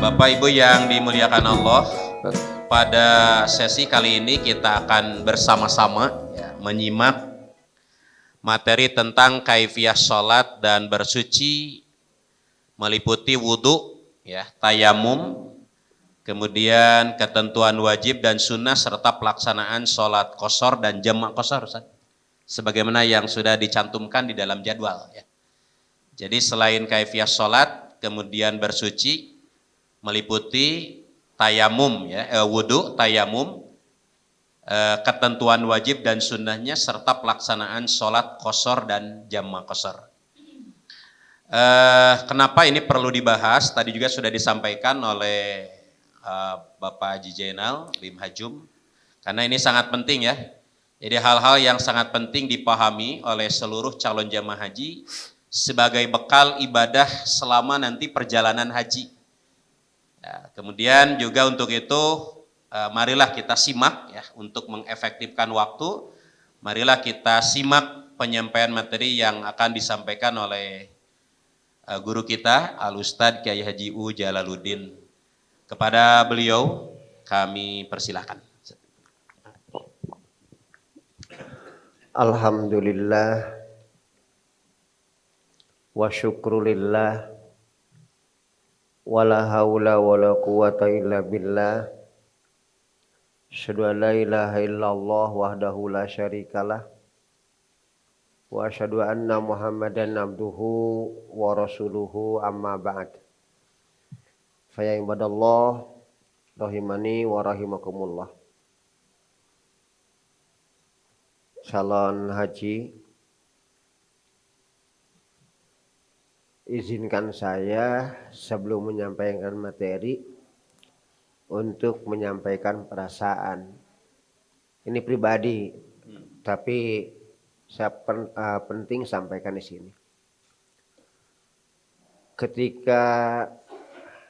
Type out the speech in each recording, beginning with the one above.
Bapak Ibu yang dimuliakan Allah, pada sesi kali ini kita akan bersama-sama menyimak materi tentang kaifiah sholat dan bersuci, meliputi wudhu, tayamum, kemudian ketentuan wajib dan sunnah serta pelaksanaan sholat qashar dan jamak qashar, sebagaimana yang sudah dicantumkan di dalam jadwal. Jadi selain kaifiah sholat, kemudian bersuci, meliputi tayamum, wudhu, tayamum, ketentuan wajib dan sunnahnya serta pelaksanaan sholat qashar dan jamak qashar. Kenapa ini perlu dibahas? Tadi juga sudah disampaikan oleh Bapak Haji Jainal Bim Hajum, karena ini sangat penting ya. Jadi hal-hal yang sangat penting dipahami oleh seluruh calon jamaah haji sebagai bekal ibadah selama nanti perjalanan haji. Kemudian juga untuk itu marilah kita simak ya, untuk mengefektifkan waktu. Marilah kita simak penyampaian materi yang akan disampaikan oleh guru kita Al-Ustadz Kiai Haji U Jalaluddin. Kepada beliau kami persilahkan. Alhamdulillah wa syukrulillah wala haula wala quwata illa billah. Asyhadu an la ilaha illallah wahdahu la syarikalah wa asyhadu anna Muhammadan abduhu wa rasuluhu amma ba'd. Fa ya ibadallah rahimani wa rahimakumullah. Calon haji, izinkan saya sebelum menyampaikan materi untuk menyampaikan perasaan. Ini pribadi, tapi saya penting sampaikan di sini. Ketika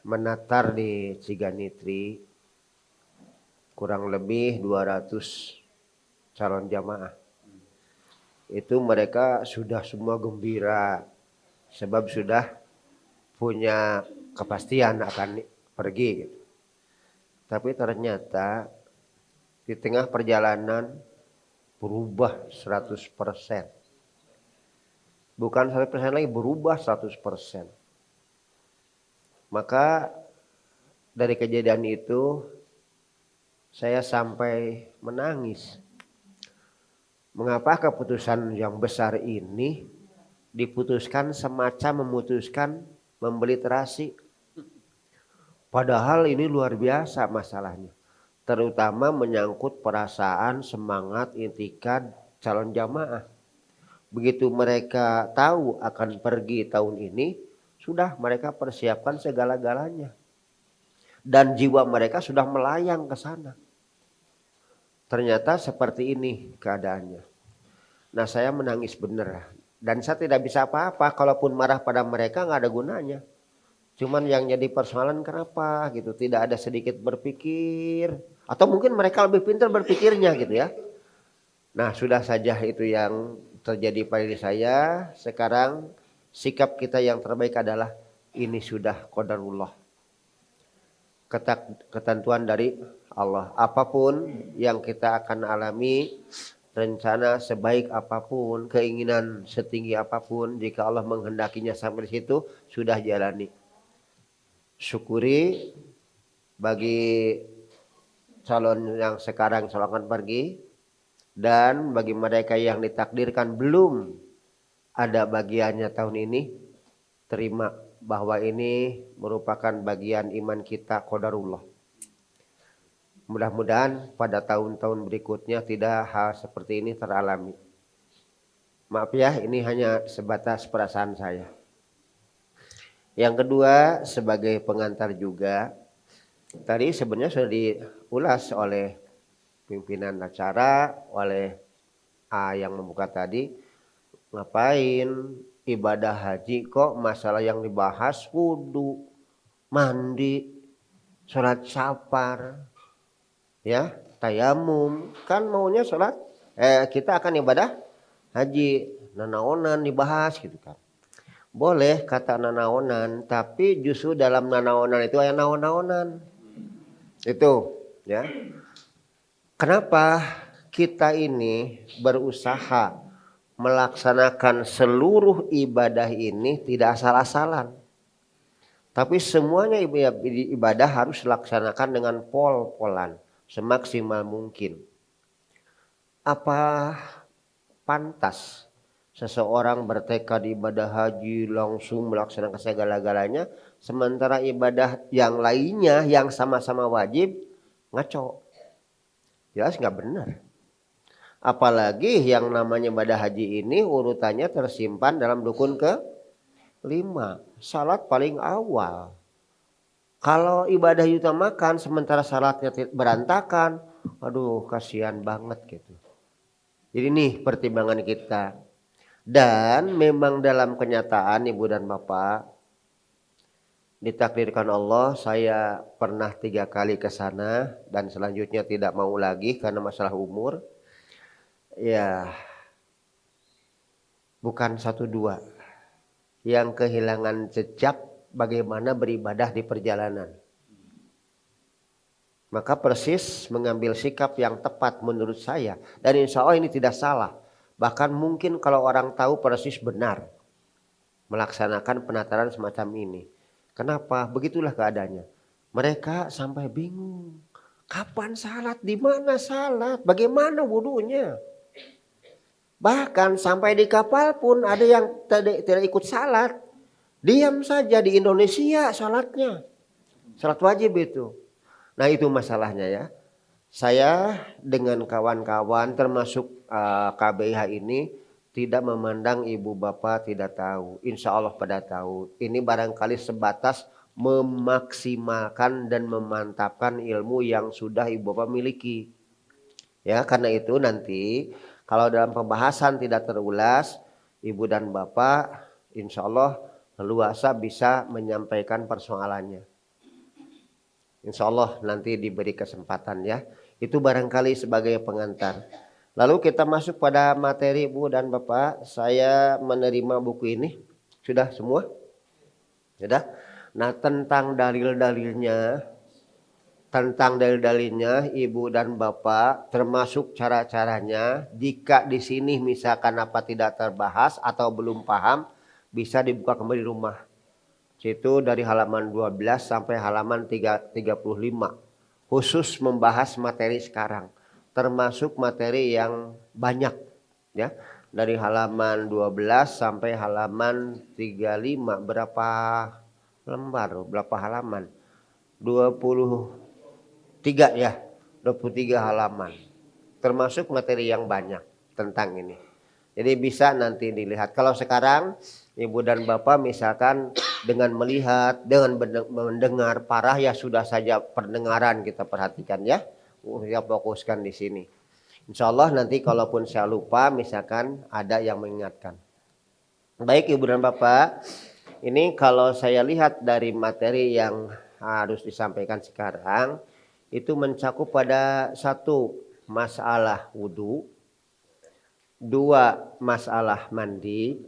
menatar di Ciganitri, kurang lebih 200 calon jamaah. Itu mereka sudah semua gembira sebab sudah punya kepastian akan pergi gitu. Tapi ternyata di tengah perjalanan berubah 100%. Bukan 100% lagi, berubah 100%. Maka dari kejadian itu saya sampai menangis. Mengapa keputusan yang besar ini diputuskan semacam memutuskan membeli terasi? Padahal ini luar biasa masalahnya. Terutama menyangkut perasaan, semangat, intikad calon jamaah. Begitu mereka tahu akan pergi tahun ini, sudah mereka persiapkan segala-galanya. Dan jiwa mereka sudah melayang ke sana. Ternyata seperti ini keadaannya. Nah, saya menangis benar. Dan saya tidak bisa apa-apa. Kalaupun marah pada mereka nggak ada gunanya. Cuman yang jadi persoalan kenapa gitu. Tidak ada sedikit berpikir. Atau mungkin mereka lebih pintar berpikirnya gitu ya. Nah, sudah saja itu yang terjadi pada diri saya. Sekarang sikap kita yang terbaik adalah ini sudah qadarullah. Ketentuan dari Allah. Apapun yang kita akan alami, rencana sebaik apapun, keinginan setinggi apapun, jika Allah menghendakinya sampai di situ, sudah jalani. Syukuri bagi calon yang sekarang akan pergi, dan bagi mereka yang ditakdirkan belum ada bagiannya tahun ini, terima bahwa ini merupakan bagian iman kita qadarullah. Mudah-mudahan pada tahun-tahun berikutnya tidak hal seperti ini teralami. Maaf ya, ini hanya sebatas perasaan saya. Yang kedua, sebagai pengantar juga, tadi sebenarnya sudah diulas oleh pimpinan acara, oleh A yang membuka tadi. Ngapain ibadah haji kok masalah yang dibahas wudu, mandi, sholat safar, ya, tayamum. Kan maunya sholat, kita akan ibadah haji, nanaonan dibahas gitu kan. Boleh kata nanaonan, tapi justru dalam nanaonan itu aya naon-naonan. Itu ya. Kenapa kita ini berusaha melaksanakan seluruh ibadah ini tidak asal-asalan. Tapi semuanya ibadah harus dilaksanakan dengan pol-polan semaksimal mungkin. Apa pantas seseorang bertekad ibadah haji langsung melaksanakan segala-galanya, sementara ibadah yang lainnya yang sama-sama wajib ngaco? Jelas nggak benar. Apalagi yang namanya ibadah haji ini urutannya tersimpan dalam rukun ke-5. Salat paling awal. Kalau ibadah diutamakan sementara salatnya berantakan, aduh kasihan banget gitu. Jadi nih pertimbangan kita. Dan memang dalam kenyataan Ibu dan Bapak, ditakdirkan Allah saya pernah 3 kali ke sana dan selanjutnya tidak mau lagi karena masalah umur. Ya, bukan 1-2 yang kehilangan jejak bagaimana beribadah di perjalanan. Maka persis mengambil sikap yang tepat menurut saya. Dan insya Allah ini tidak salah. Bahkan mungkin kalau orang tahu persis benar melaksanakan penataran semacam ini. Kenapa? Begitulah keadaannya. Mereka sampai bingung. Kapan salat? Di mana salat? Bagaimana wudunya? Bahkan sampai di kapal pun ada yang tidak ikut salat. Diam saja di Indonesia salatnya. Salat wajib itu. Nah itu masalahnya ya. Saya dengan kawan-kawan termasuk KBIH ini tidak memandang ibu bapak tidak tahu. Insya Allah pada tahu. Ini barangkali sebatas memaksimalkan dan memantapkan ilmu yang sudah ibu bapak miliki. Ya karena itu nanti kalau dalam pembahasan tidak terulas, ibu dan bapak insya Allah leluasa bisa menyampaikan persoalannya. Insya Allah nanti diberi kesempatan ya. Itu barangkali sebagai pengantar. Lalu kita masuk pada materi Bu dan Bapak. Saya menerima buku ini. Sudah semua? Sudah? Nah tentang dalil-dalilnya. Ibu dan Bapak. Termasuk cara-caranya. Jika di sini misalkan apa tidak terbahas atau belum paham. Bisa dibuka kembali rumah. Itu dari halaman 12 sampai halaman 35. Khusus membahas materi sekarang. Termasuk materi yang banyak. Ya. Dari halaman 12 sampai halaman 35. Berapa lembar? Berapa halaman? 23 ya. 23 halaman. Termasuk materi yang banyak tentang ini. Jadi bisa nanti dilihat. Kalau sekarang Ibu dan Bapak misalkan dengan melihat, dengan mendengar parah ya sudah saja pendengaran kita perhatikan ya. Kita fokuskan di sini. Insya Allah nanti kalaupun saya lupa misalkan ada yang mengingatkan. Baik Ibu dan Bapak, ini kalau saya lihat dari materi yang harus disampaikan sekarang, itu mencakup pada 1 masalah wudhu, 2 masalah mandi,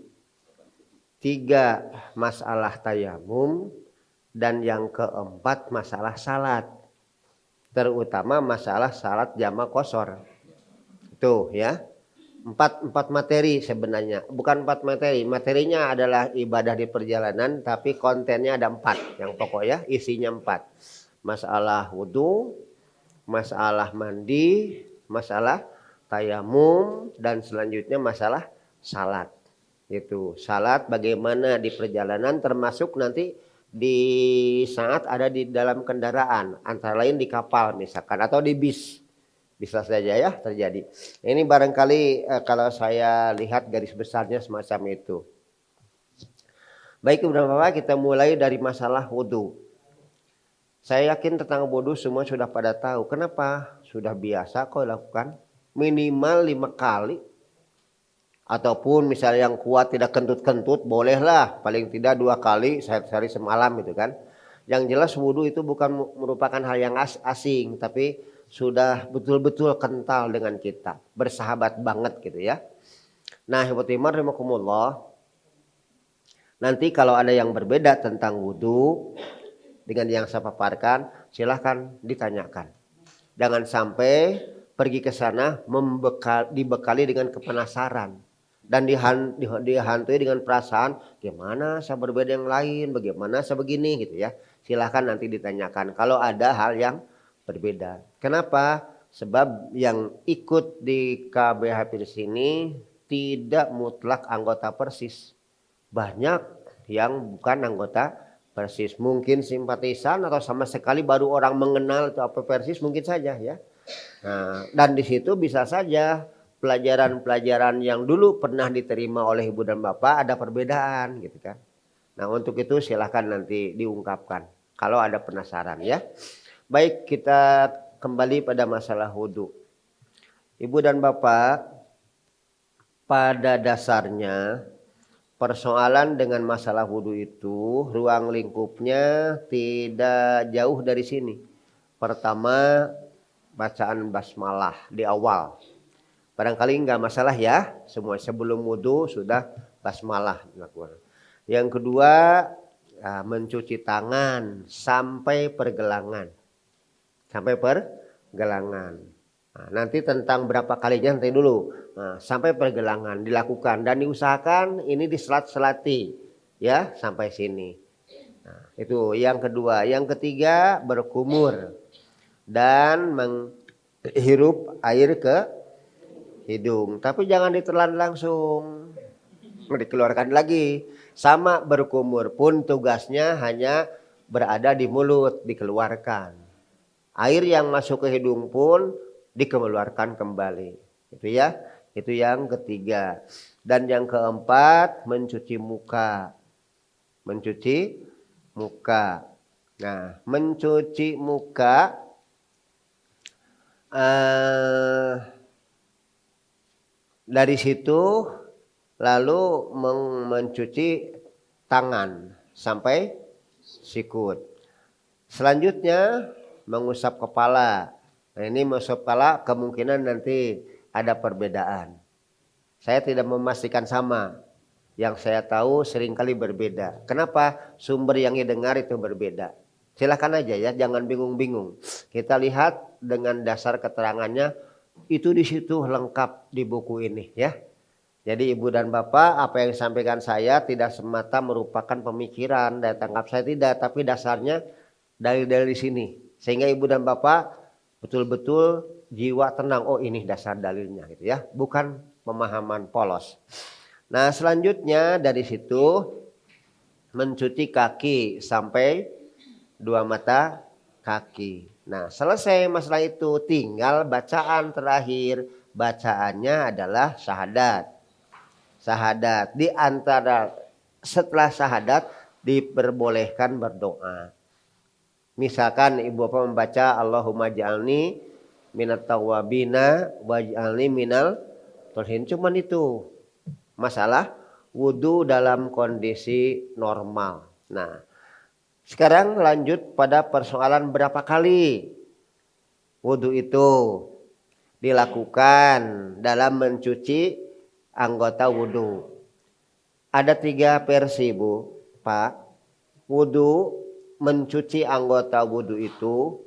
3 masalah tayamum, dan yang keempat masalah salat. Terutama masalah salat jama qashar. Tuh ya. 4 materi sebenarnya. Bukan 4 materi. Materinya adalah ibadah di perjalanan. Tapi kontennya ada 4. Yang pokok ya. Isinya 4. Masalah wudhu. Masalah mandi. Masalah tayamum. Dan selanjutnya masalah salat. Itu salat bagaimana di perjalanan termasuk nanti di saat ada di dalam kendaraan. Antara lain di kapal misalkan. Atau di bis. Bisa saja ya terjadi. Ini barangkali kalau saya lihat garis besarnya semacam itu. Baik Ibu dan Bapak, kita mulai dari masalah wudhu. Saya yakin tentang wudhu semua sudah pada tahu. Kenapa? Sudah biasa kok lakukan. Minimal 5 kali. Ataupun misalnya yang kuat tidak kentut-kentut bolehlah. Paling tidak 2 kali sehari semalam gitu kan. Yang jelas wudhu itu bukan merupakan hal yang asing. Tapi sudah betul-betul kental dengan kita. Bersahabat banget gitu ya. Nah, Ibu Timar rahimakumullah. Nanti kalau ada yang berbeda tentang wudhu dengan yang saya paparkan, silahkan ditanyakan. Jangan sampai pergi ke sana dibekali dengan kepenasaran dan dihantui dengan perasaan gimana saya berbeda yang lain, bagaimana saya begini gitu ya. Silahkan nanti ditanyakan kalau ada hal yang berbeda. Kenapa? Sebab yang ikut di KBHP di sini tidak mutlak anggota Persis. Banyak yang bukan anggota Persis, mungkin simpatisan atau sama sekali baru orang mengenal itu apa Persis mungkin saja ya. Nah, dan di situ bisa saja pelajaran-pelajaran yang dulu pernah diterima oleh ibu dan bapak ada perbedaan gitu kan. Nah, untuk itu silahkan nanti diungkapkan kalau ada penasaran ya. Baik, kita kembali pada masalah wudhu. Ibu dan bapak, pada dasarnya persoalan dengan masalah wudhu itu ruang lingkupnya tidak jauh dari sini. Pertama, bacaan basmalah di awal. Barangkali enggak masalah ya, semua sebelum wudhu sudah basmalah dilakukan. Yang kedua, mencuci tangan sampai pergelangan. Sampai pergelangan. Nah, nanti tentang berapa kalinya nanti dulu. Nah, sampai pergelangan dilakukan dan diusahakan ini diselat-selati ya sampai sini. Nah, itu yang kedua. Yang ketiga, berkumur dan menghirup air ke hidung, tapi jangan ditelan langsung, dikeluarkan lagi. Sama berkumur pun tugasnya hanya berada di mulut, dikeluarkan. Air yang masuk ke hidung pun dikeluarkan kembali. Itu ya, itu yang ketiga. Dan yang keempat, mencuci muka. Mencuci muka. Nah, mencuci muka dari situ lalu mencuci tangan sampai sikut. Selanjutnya mengusap kepala. Nah, ini mengusap kepala kemungkinan nanti ada perbedaan. Saya tidak memastikan sama. Yang saya tahu seringkali berbeda. Kenapa? Sumber yang didengar itu berbeda. Silakan aja ya, jangan bingung-bingung. Kita lihat dengan dasar keterangannya itu di situ lengkap di buku ini ya. Jadi ibu dan bapak, apa yang disampaikan saya tidak semata merupakan pemikiran dan tangkap saya tidak, tapi dasarnya dalil-dalil di sini. Sehingga ibu dan bapak betul-betul jiwa tenang, oh ini dasar dalilnya gitu ya, bukan pemahaman polos. Nah, selanjutnya dari situ mencuci kaki sampai 2 mata kaki. Nah, selesai masalah itu tinggal bacaan terakhir. Bacaannya adalah syahadat. Syahadat di antara setelah syahadat diperbolehkan berdoa. Misalkan ibu bapak membaca Allahumma ja'alni minat tawwabina waj'alni minal tolihin. Cuman itu masalah wudhu dalam kondisi normal. Nah, sekarang lanjut pada persoalan berapa kali wudhu itu dilakukan dalam mencuci anggota wudhu. Ada 3 versi Bu, Pak. Wudhu mencuci anggota wudhu itu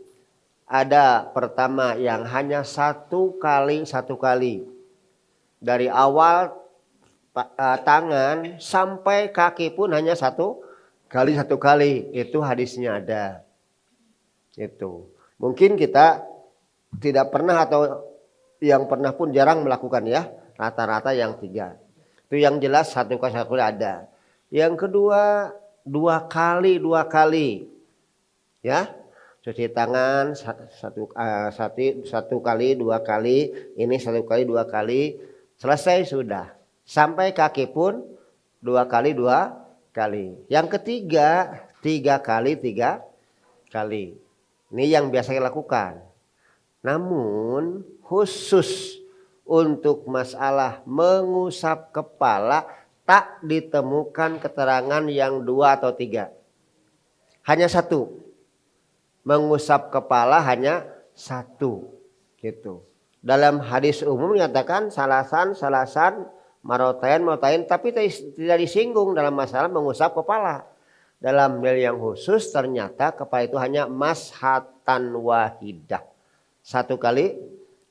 ada pertama yang hanya 1 kali. Dari awal tangan sampai kaki pun hanya 1 kali. Itu hadisnya ada. Itu mungkin kita tidak pernah atau yang pernah pun jarang melakukan ya. Rata-rata yang 3. Itu yang jelas 1 kali ada. Yang kedua 2 kali. Ya. Cuci tangan 1 kali, 2 kali. Ini 1 kali, 2 kali. Selesai sudah. Sampai kaki pun 2 kali. Yang ketiga 3 kali. Ini yang biasa dilakukan. Namun khusus untuk masalah mengusap kepala tak ditemukan keterangan yang 2 atau 3. Hanya 1. Mengusap kepala hanya 1. Gitu. Dalam hadis umum menyatakan salasan marotain, tapi tidak disinggung dalam masalah mengusap kepala. Dalam dalil yang khusus ternyata kepala itu hanya mashatan wahidah. Satu kali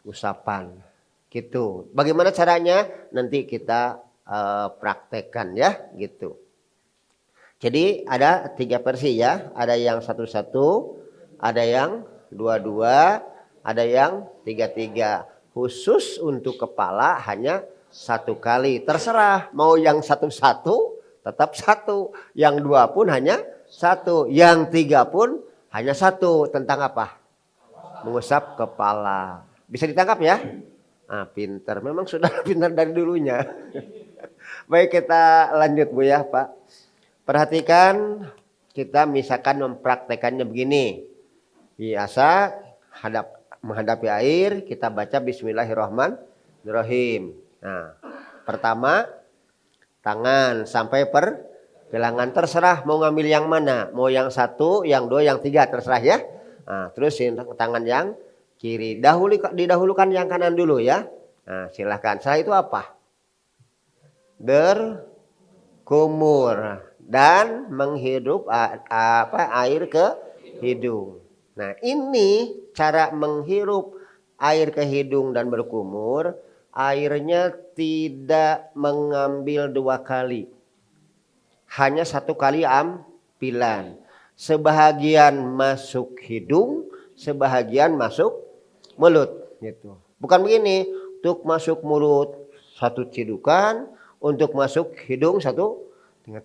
usapan. Gitu. Bagaimana caranya? Nanti kita praktekkan ya, gitu. Jadi ada 3 versi ya. Ada yang 1-1, ada yang 2-2, ada yang 3-3. Khusus untuk kepala hanya 1 kali. Terserah mau yang 1-1 tetap 1. Yang 2 pun hanya 1. Yang 3 pun hanya 1. Tentang apa? Mengusap kepala. Bisa ditangkap ya? Ah, pintar. Memang sudah pintar dari dulunya. Baik, kita lanjut Bu ya Pak. Perhatikan, kita misalkan mempraktekannya begini. Biasa menghadapi air, kita baca Bismillahirrahmanirrahim. Nah, pertama tangan sampai pergelangan, terserah mau ngambil yang mana, mau yang 1, yang 2, yang 3, terserah ya. Nah, terus tangan yang kiri, didahulukan yang kanan dulu ya. Nah, silahkan. Setelah itu apa? Berkumur dan menghirup air ke hidung. Nah, ini cara menghirup air ke hidung dan berkumur. Airnya tidak mengambil 2 kali. Hanya 1 kali ampilan. Sebahagian masuk hidung, sebahagian masuk mulut. Gitu. Bukan begini, untuk masuk mulut 1 cidukan, untuk masuk hidung 1,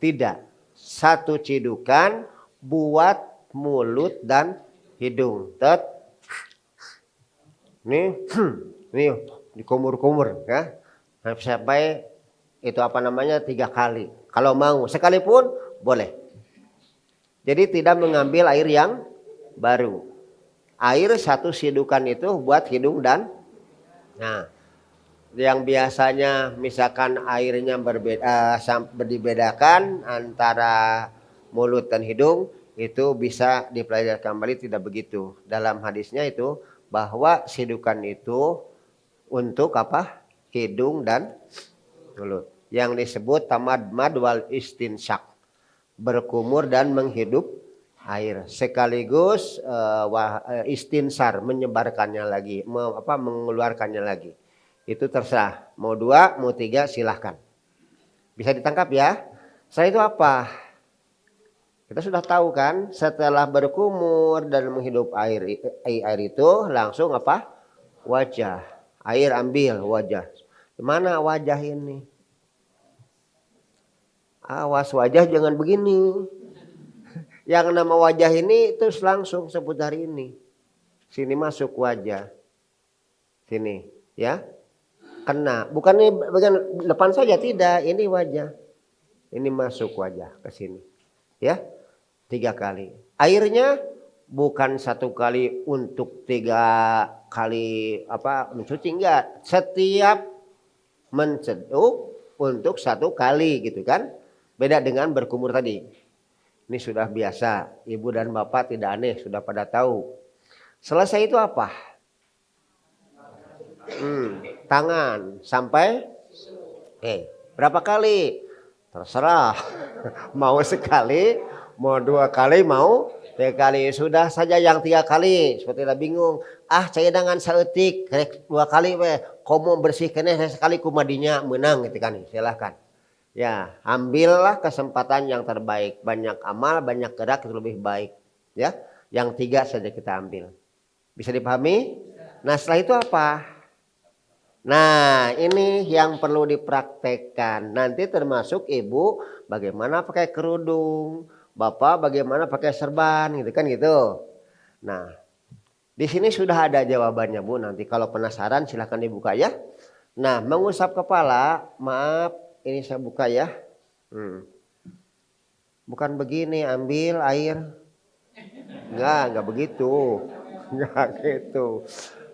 tidak. 1 cidukan buat mulut dan hidung. Nih dikumur-kumur ya. Sampai itu 3 kali. Kalau mau sekalipun boleh. Jadi tidak mengambil air yang baru. Air 1 cidukan itu buat hidung dan yang biasanya misalkan airnya dibedakan antara mulut dan hidung, itu bisa dipelajari kembali, tidak begitu. Dalam hadisnya itu bahwa cidukan itu untuk apa? Hidung dan mulut. Yang disebut tamadmad wal istinsyak, berkumur dan menghidup air. Sekaligus istinsar, menyebarkannya lagi, mengeluarkannya lagi. Itu terserah. Mau 2, mau 3 silahkan. Bisa ditangkap ya. Setelah itu apa? Kita sudah tahu kan, setelah berkumur dan menghidup air itu langsung apa? Wajah. Air ambil wajah. Mana wajah ini? Awas wajah jangan begini. Yang nama wajah ini terus langsung seputar ini. Sini masuk wajah. Sini ya. Kena. Bukan ini bagian depan saja, tidak. Ini wajah. Ini masuk wajah ke sini. Ya. 3 kali. Airnya bukan 1 kali untuk 3 kali mencuci, enggak. Setiap menceduk untuk 1 kali gitu kan. Beda dengan berkumur tadi. Ini sudah biasa. Ibu dan bapak tidak aneh, sudah pada tahu. Selesai itu apa? Tangan sampai berapa kali? Terserah. Mau sekali, mau 2 kali, mau 3 kali. Sudah saja yang 3 kali. Seperti tidak bingung. Saya dengan saeutik 2 kali komo bersih kene sekali kumadinya menang gitu kan. Silahkan. Ya, ambillah kesempatan yang terbaik. Banyak amal, banyak gerak itu lebih baik. Ya, yang 3 saja kita ambil. Bisa dipahami? Nah, setelah itu apa? Nah, ini yang perlu dipraktekkan. Nanti termasuk ibu bagaimana pakai kerudung, bapak bagaimana pakai serban, gitu kan gitu. Nah, di sini sudah ada jawabannya Bu. Nanti kalau penasaran silahkan dibuka ya. Nah, mengusap kepala, maaf, ini saya buka ya. Bukan begini, ambil air. Enggak begitu. Enggak gitu.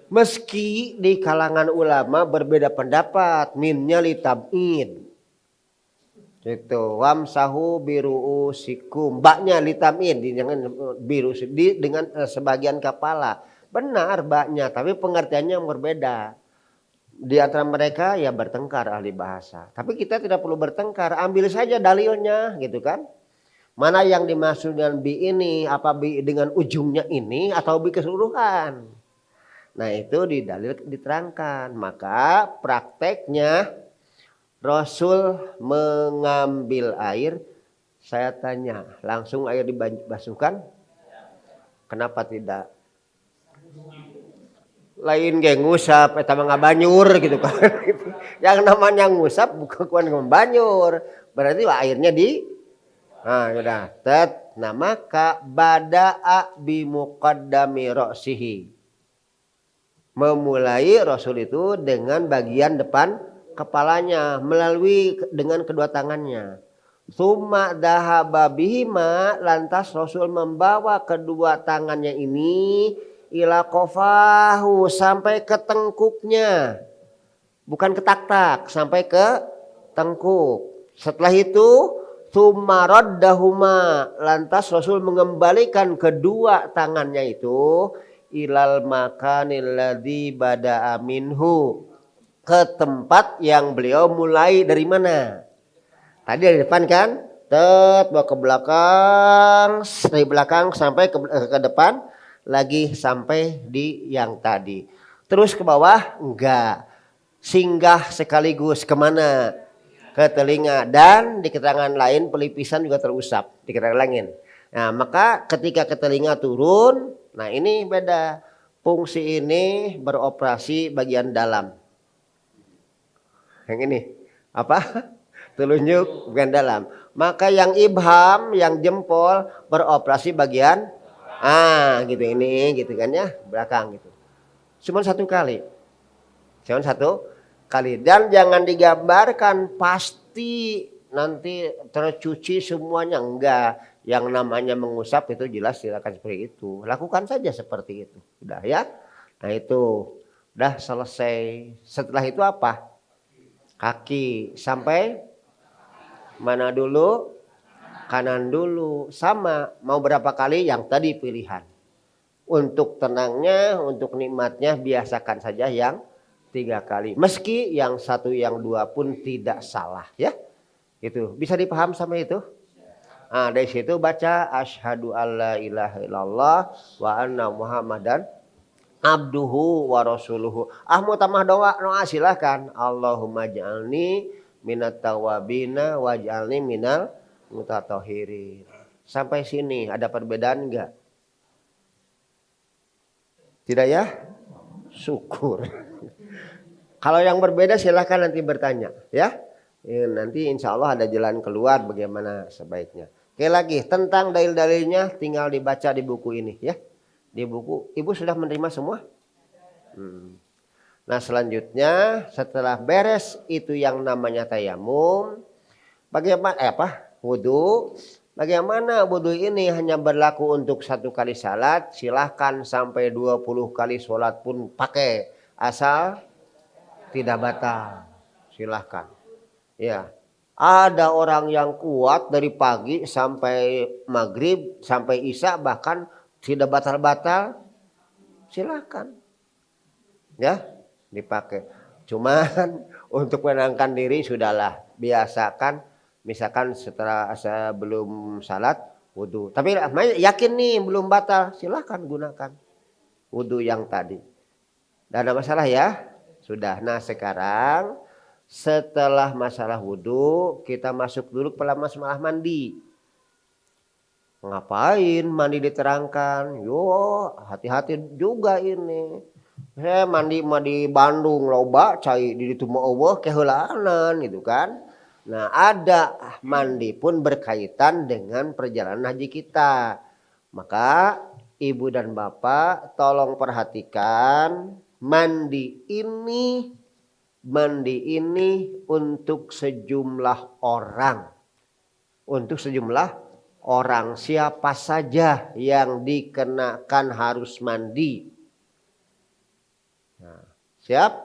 Meski di kalangan ulama berbeda pendapat, minnya litab'id. Gitu. Wamsahu biru'usikum. Baknya litab'id dengan biru dengan sebagian kepala. Benar baknya, tapi pengertiannya berbeda. Di antara mereka ya bertengkar ahli bahasa. Tapi kita tidak perlu bertengkar, ambil saja dalilnya gitu kan. Mana yang dimaksud dengan bi ini, apa bi dengan ujungnya ini atau bi keseluruhan. Nah itu di dalil diterangkan. Maka prakteknya Rasul mengambil air, saya tanya, langsung air dibasuhkan? Kenapa tidak? Lain kayak ngusap, eta mah ngabanyur gitu kan. Yang namanya ngusap bukan ngabanyur. Berarti airnya di nah udah nah maka bada'a bi muqaddami ra'sihi. Memulai Rasul itu dengan bagian depan kepalanya melalui dengan kedua tangannya. Summa dhahaba bihima, lantas Rasul membawa kedua tangannya ini ila qafahu, sampai ke tengkuknya. Bukan ke tak-tak, sampai ke tengkuk. Setelah itu summa raddahuma, lantas Rasul mengembalikan kedua tangannya itu ilal makanil ladzi bada'a minhu, ke tempat yang beliau mulai dari mana? Tadi dari depan kan? Bawa ke belakang, dari belakang sampai ke depan, lagi sampai di yang tadi. Terus ke bawah? Enggak. Singgah sekaligus kemana? Ke telinga. Dan di keterangan lain pelipisan juga terusap. Di keterangan lain. Nah maka ketika ke telinga turun, nah ini beda. Fungsi ini beroperasi bagian dalam. Yang ini apa? Telunjuk bagian dalam. Maka yang ibham, yang jempol beroperasi bagian gitu ini gitu kan ya, belakang gitu. Cuma satu kali. Dan jangan digambarkan pasti nanti tercuci semuanya, enggak. Yang namanya mengusap itu jelas silakan seperti itu. Lakukan saja seperti itu. Udah ya. Nah itu udah selesai. Setelah itu apa? Kaki sampai mana dulu? Kanan dulu. Sama. Mau berapa kali? Yang tadi pilihan. Untuk tenangnya, untuk nikmatnya biasakan saja yang 3 kali. Meski yang 1, yang 2 pun tidak salah ya. Itu bisa dipaham sama itu? Nah, dari situ baca asyhadu alla ilaha illallah wa anna muhammadan abduhu wa rasuluhu. Mau tambah doa silakan. Allahumma ja'alni minat tawabina waj'alni minal mutatahhirin. Sampai sini ada perbedaan enggak? Tidak ya? Syukur. Kalau yang berbeda silahkan nanti bertanya ya. Nanti insya Allah ada jalan keluar bagaimana sebaiknya. Oke lagi tentang dalil-dalilnya tinggal dibaca di buku ini ya. Di buku ibu sudah menerima semua? Nah selanjutnya setelah beres itu yang namanya tayamum. Bagaimana wudu. Bagaimana wudu ini hanya berlaku untuk 1 kali salat. Silahkan sampai 20 kali sholat pun pakai. Asal tidak batal. Silahkan. Ya, ada orang yang kuat dari pagi sampai maghrib sampai isya bahkan tidak batal-batal, silakan, ya dipakai. Cuman untuk menenangkan diri sudahlah biasakan, misalkan setelah sebelum salat wudu. Tapi yakin nih belum batal, silakan gunakan wudu yang tadi. Tidak ada masalah ya, sudah. Nah sekarang setelah masalah wudhu, kita masuk dulu ke masalah mandi. Ngapain mandi diterangkan? Yo, hati-hati juga ini. Saya mandi di Bandung loba cai di ditu mah eueuh keheulaanan gitu kan. Nah, ada mandi pun berkaitan dengan perjalanan haji kita. Maka ibu dan bapak tolong perhatikan mandi ini untuk sejumlah orang. Untuk sejumlah orang. Siapa saja yang dikenakan harus mandi. Nah, siap?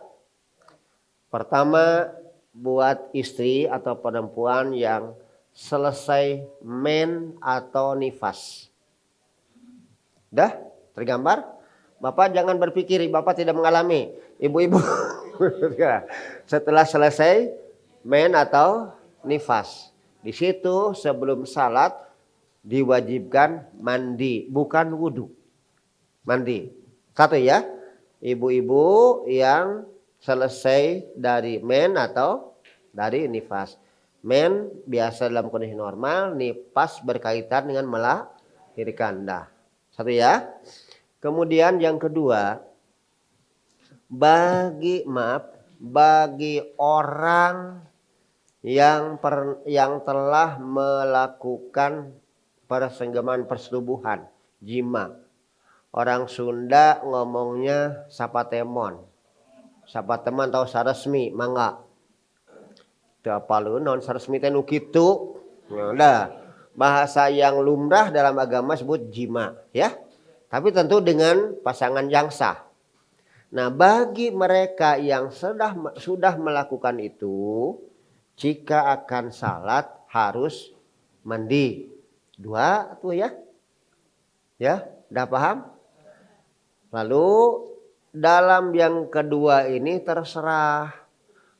Pertama buat istri atau perempuan yang selesai men atau nifas. Dah tergambar? Bapak jangan berpikir Bapak tidak mengalami. Ibu-ibu Setelah selesai men atau nifas. Di situ sebelum salat diwajibkan mandi, bukan wudhu. Mandi. Satu ya. Ibu-ibu yang selesai dari men atau dari nifas. Men biasa dalam kondisi normal, nifas berkaitan dengan melahirkan. Dah. Satu ya. Kemudian yang kedua, bagi orang yang telah melakukan persenggaman persetubuhan, jima. Orang Sunda ngomongnya sapatemon. Sapatemon atau saresmi, mangga. Teu apal non saresmi teh nu kitu. Udah. Bahasa yang lumrah dalam agama sebut jima, ya. Tapi tentu dengan pasangan yang sah. Nah, bagi mereka yang sudah melakukan itu, jika akan salat harus mandi. Dua tuh ya. Ya, udah paham? Lalu dalam yang kedua ini terserah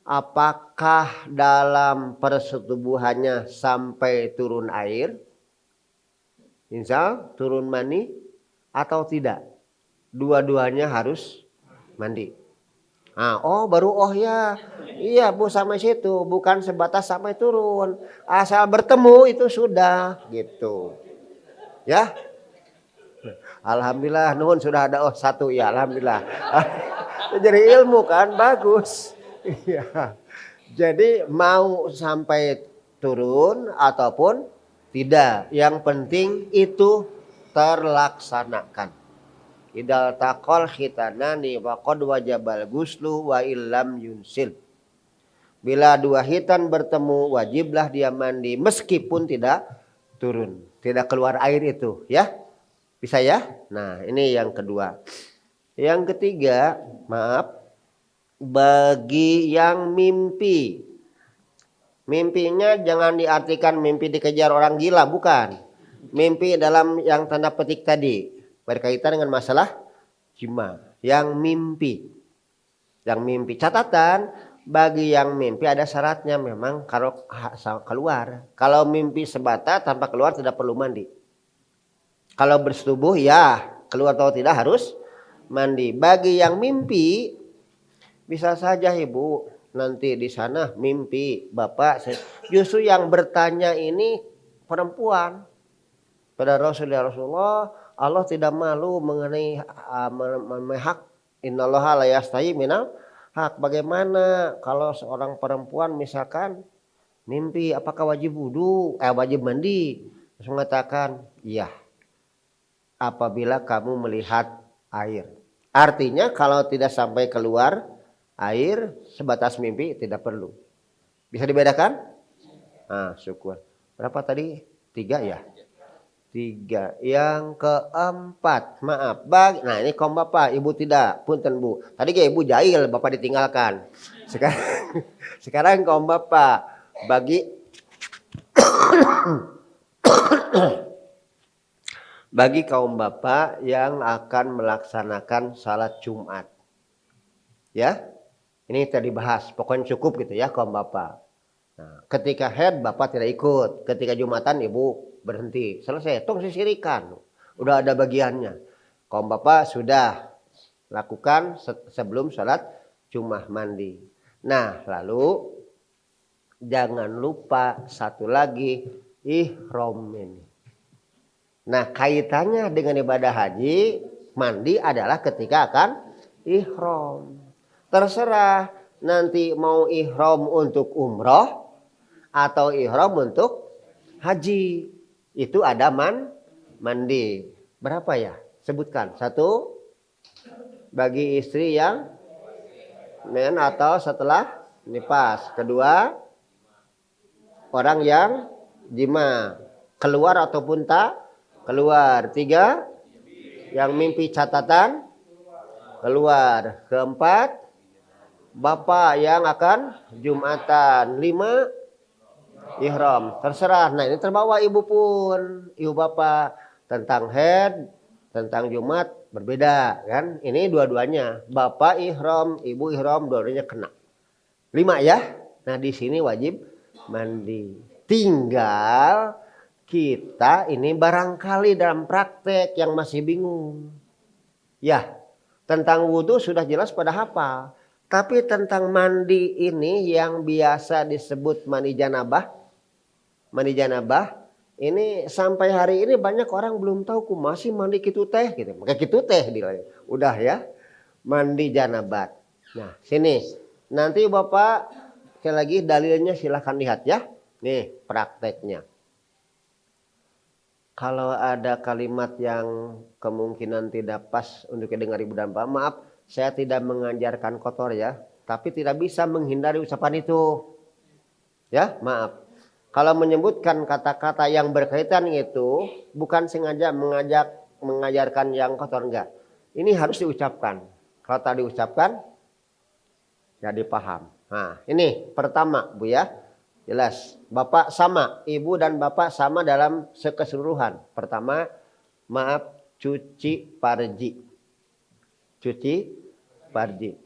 apakah dalam persetubuhannya sampai turun air, misal turun mani atau tidak. Dua-duanya harus mandi. Baru ya. Iya Bu sampai situ, bukan sebatas sampai turun. Asal bertemu itu sudah gitu. Ya. Alhamdulillah nuhun sudah ada satu ya alhamdulillah. Jadi ilmu kan bagus. Iya. Jadi mau sampai turun ataupun tidak, yang penting itu terlaksanakan. Idal taqal khitanani wa qad wajabal guslu wa illam yunsil. Bila dua hitan bertemu wajiblah dia mandi meskipun tidak turun, tidak keluar air itu, ya. Bisa ya? Nah, ini yang kedua. Yang ketiga, bagi yang mimpi. Mimpinya jangan diartikan mimpi dikejar orang gila, bukan. Mimpi dalam yang tanda petik tadi berkaitan dengan masalah jima. Yang mimpi. Yang mimpi. Catatan, bagi yang mimpi ada syaratnya memang kalau keluar. Kalau mimpi sebatas tanpa keluar tidak perlu mandi. Kalau bersetubuh ya keluar atau tidak harus mandi. Bagi yang mimpi bisa saja ibu nanti di sana mimpi bapak. Justru yang bertanya ini perempuan. Pada Rasulullah Allah tidak malu mengenai hak. Innallaha la yastahi minal hak. Bagaimana kalau seorang perempuan misalkan mimpi apakah wajib wudu? Wajib mandi. Terus mengatakan iya. Apabila kamu melihat air. Artinya kalau tidak sampai keluar air sebatas mimpi tidak perlu. Bisa dibedakan? Syukur. Berapa tadi? 3 ya? 3. Yang keempat, nah ini kaum bapak, ibu tidak, punten bu. Tadi kayak ibu jahil, bapak ditinggalkan. Sekarang kaum bapak, bagi kaum bapak yang akan melaksanakan salat Jumat. Ya, ini tadi bahas, pokoknya cukup gitu ya kaum bapak. Nah, ketika haid bapak tidak ikut, ketika Jumatan ibu berhenti, selesai, tong sisirikan, udah ada bagiannya. Kaum bapak sudah lakukan sebelum salat Jumat mandi. Nah, lalu jangan lupa satu lagi ihram ini. Nah, kaitannya dengan ibadah haji, mandi adalah ketika akan ihram. Terserah nanti mau ihram untuk umroh atau ihram untuk haji. Itu ada mandi. Berapa ya? Sebutkan. 1 bagi istri yang men atau setelah nifas. 2 orang yang jima, keluar ataupun tak keluar. 3 yang mimpi catatan keluar. 4 bapak yang akan Jumatan. 5 ihram. Terserah. Nah, ini terbawa ibu pun, ibu bapak tentang haid, Tentang Jumat berbeda kan. Ini dua-duanya. Bapak ihram, ibu ihram, dua-duanya kena. 5 ya. Nah di sini wajib mandi. Tinggal kita ini barangkali dalam praktek yang masih bingung. Ya, tentang wudhu sudah jelas pada hafal. Tapi tentang mandi ini yang biasa disebut mandi janabah. Mandi janabah. Ini sampai hari ini banyak orang belum tahu ku masih mandi kitu teh gitu. Maka kitu teh udah ya. Mandi janabat. Nah, sini. Nanti Bapak sekali lagi dalilnya silahkan lihat ya. Nih, prakteknya. Kalau ada kalimat yang kemungkinan tidak pas untuk didengar Ibu dan Bapak, maaf, saya tidak mengajarkan kotor ya, tapi tidak bisa menghindari ucapan itu. Ya, maaf. Kalau menyebutkan kata-kata yang berkaitan itu bukan sengaja mengajarkan yang kotor, enggak. Ini harus diucapkan. Kalau tak diucapkan jadi paham. Nah, ini pertama, Bu ya. Jelas. Bapak sama, Ibu dan Bapak sama dalam keseluruhan. Pertama, maaf, cuci parji. Cuci parji.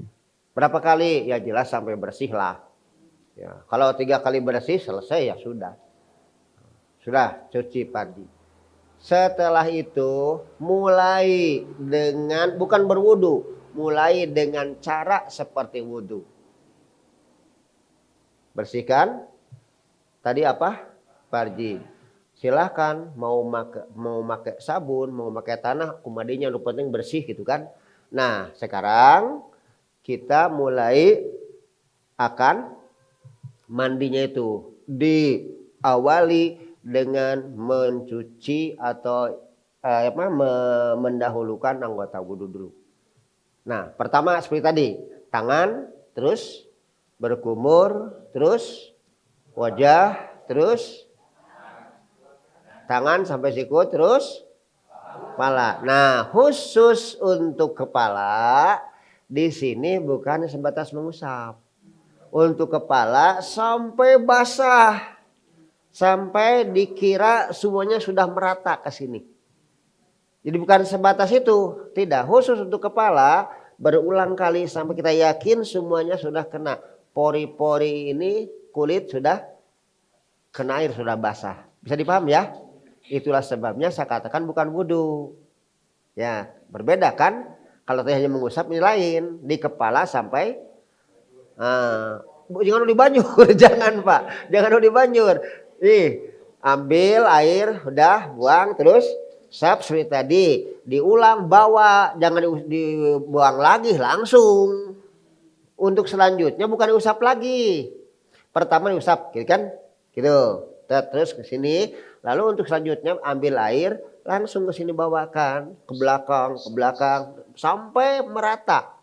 Berapa kali? Ya jelas sampai bersih lah. Ya, kalau 3 kali bersih selesai ya sudah. Sudah cuci parji. Setelah itu mulai dengan bukan berwudu, mulai dengan cara seperti wudu. Bersihkan tadi apa? Parji. Silahkan mau pakai sabun, mau pakai tanah, kumadinya yang penting bersih gitu kan. Nah, sekarang kita mulai akan mandinya itu diawali dengan mencuci atau mendahulukan anggota wudu dulu. Nah, pertama seperti tadi, tangan, terus berkumur, terus wajah, terus tangan sampai siku, terus kepala. Nah, khusus untuk kepala di sini bukan sebatas mengusap. Untuk kepala sampai basah. Sampai dikira semuanya sudah merata ke sini. Jadi bukan sebatas itu. Tidak. Khusus untuk kepala berulang kali sampai kita yakin semuanya sudah kena. Pori-pori ini kulit sudah kena air, sudah basah. Bisa dipaham ya? Itulah sebabnya saya katakan bukan wudhu. Ya, berbeda kan? Kalau tadi hanya mengusap ini lain. Di kepala sampai jangan di banjur, jangan Pak, jangan di banjur. Ambil air, udah buang, terus sap seperti tadi, diulang bawa, jangan dibuang lagi langsung. Untuk selanjutnya bukan diusap lagi. Pertama diusap, gitu kan? Gitu. Terus ke sini, lalu untuk selanjutnya ambil air, langsung ke sini bawakan, ke belakang sampai merata.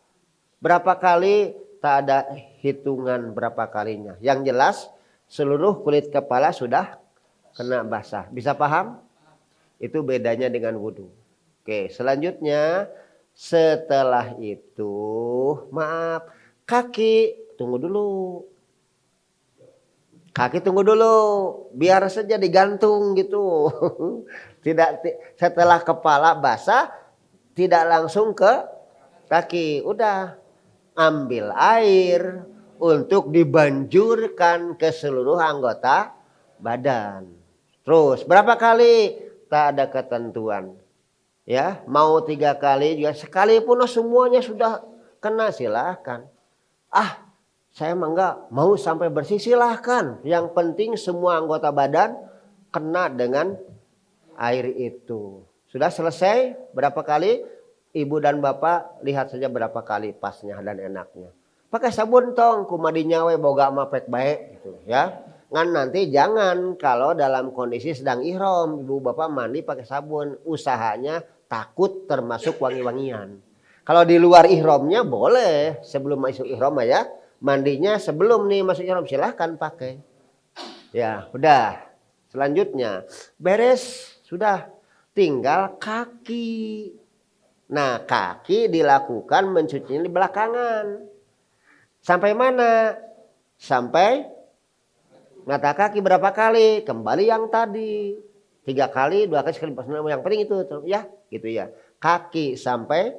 Berapa kali? Tak ada hitungan berapa kalinya. Yang jelas seluruh kulit kepala sudah kena basah. Bisa paham? Itu bedanya dengan wudhu. Oke, selanjutnya setelah itu maaf, kaki tunggu dulu. Kaki tunggu dulu, biar saja digantung gitu. Tidak setelah kepala basah tidak langsung ke kaki. Udah ambil air untuk dibanjurkan ke seluruh anggota badan. Terus berapa kali? Tak ada ketentuan. Ya, mau 3 kali juga sekalipun semuanya sudah kena silahkan. Saya mah enggak mau sampai bersih silahkan. Yang penting semua anggota badan kena dengan air itu. Sudah selesai? Berapa kali? Ibu dan Bapak lihat saja berapa kali pasnya dan enaknya. Pakai sabun tong, kumadinya we boga mapek baik gitu ya. Ngan nanti jangan kalau dalam kondisi sedang ihram, Ibu Bapak mandi pakai sabun, usahanya takut termasuk wangi-wangian. Kalau di luar ihramnya boleh, sebelum masuk ihram ya. Mandinya sebelum nih masuk ihram silahkan pakai. Ya, udah. Selanjutnya beres, sudah tinggal kaki. Nah, kaki dilakukan mencucinya di belakangan. Sampai mana? Sampai mata kaki berapa kali? Kembali yang tadi. 3 kali, 2 kali, sekali. Yang penting itu ya, gitu ya. kaki sampai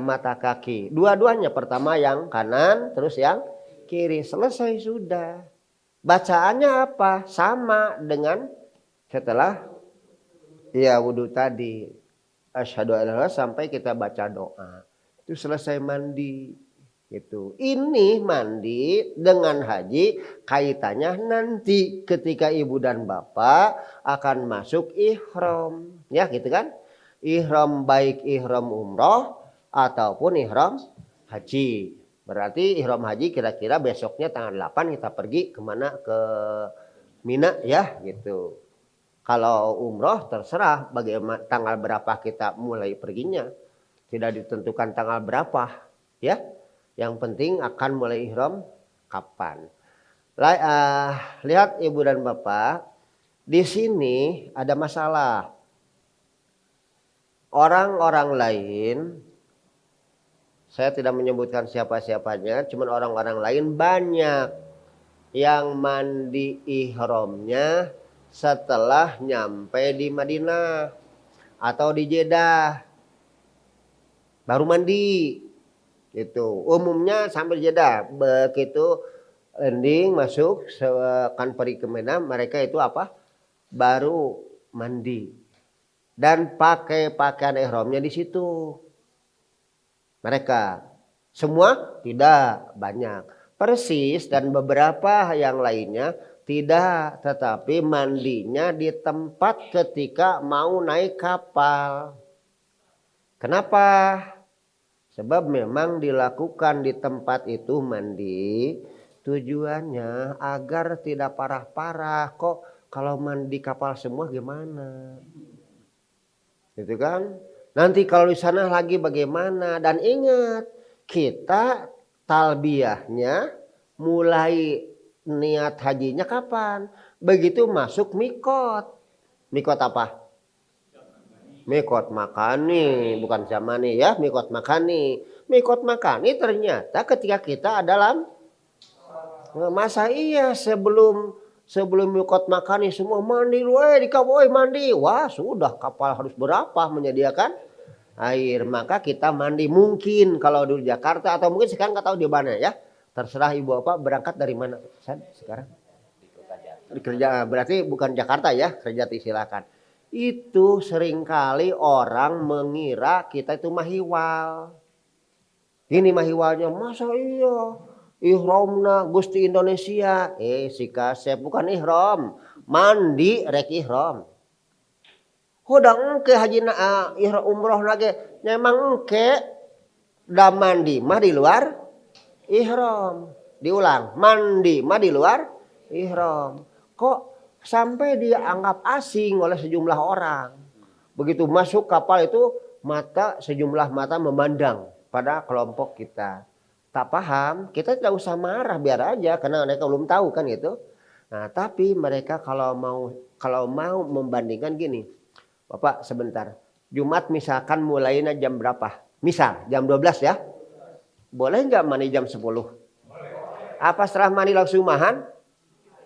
mata kaki. Dua-duanya, pertama yang kanan terus yang kiri. Selesai sudah. Bacaannya apa? Sama dengan setelah ya wudhu tadi. Asyhadu an la ilaha illallah sampai kita baca doa. Itu selesai mandi. Gitu. Ini mandi dengan haji kaitannya nanti ketika ibu dan bapak akan masuk ihram. Ya gitu kan? Ihram baik ihram umroh ataupun ihram haji. Berarti ihram haji kira-kira besoknya tanggal 8 kita pergi kemana? Ke Mina ya gitu. Kalau umroh terserah bagaimana tanggal berapa kita mulai perginya. Tidak ditentukan tanggal berapa ya. Yang penting akan mulai ihram kapan. Lihat ibu dan bapak, di sini ada masalah. Orang-orang lain, saya tidak menyebutkan siapa-siapanya, cuman orang-orang lain banyak yang mandi ihramnya setelah nyampe di Madinah atau di Jeddah. Baru mandi. Itu umumnya sambil Jeddah, begitu landing masuk akan pergi ke Mina, mereka itu apa? Baru mandi dan pakai pakaian ihramnya di situ. Mereka semua tidak banyak, persis dan beberapa yang lainnya tidak, tetapi mandinya di tempat ketika mau naik kapal. Kenapa? Sebab memang dilakukan di tempat itu mandi tujuannya agar tidak parah-parah. Kok kalau mandi kapal semua gimana? Gitu kan? Nanti kalau di sana lagi bagaimana? Dan ingat, kita talbiyahnya mulai niat hajinya kapan? Begitu masuk mikot. Mikot apa? Mikot makani, bukan zamani ya, mikot makani. Mikot makani ternyata ketika kita dalam masa iya sebelum mikot makani semua mandi di kapal mandi. Wah, sudah kapal harus berapa menyediakan air. Maka kita mandi mungkin kalau di Jakarta atau mungkin sekarang nggak tahu di mana ya. Terserah ibu bapak berangkat dari mana sekarang? Kerja berarti bukan Jakarta ya, kerja silakan. Itu seringkali orang mengira kita itu mahiwal. Ini mahiwalnya, masa iya ihramna Gusti Indonesia. Si kasep bukan ihram, mandi rek ihram. Hodang engke hajina ihram umroh lagi, memang engke da mandi mah di luar ihram. Diulang, mandi mah di luar ihram. Kok sampai dia anggap asing oleh sejumlah orang. Begitu masuk kapal itu sejumlah mata memandang pada kelompok kita. Tak paham, kita tidak usah marah, biar aja karena mereka belum tahu kan gitu. Nah, tapi mereka kalau mau membandingkan gini. Bapak sebentar. Jumat misalkan mulainya jam berapa? Misal jam 12 ya. Boleh nggak mandi jam 10? Apa setelah mandi langsung mahan?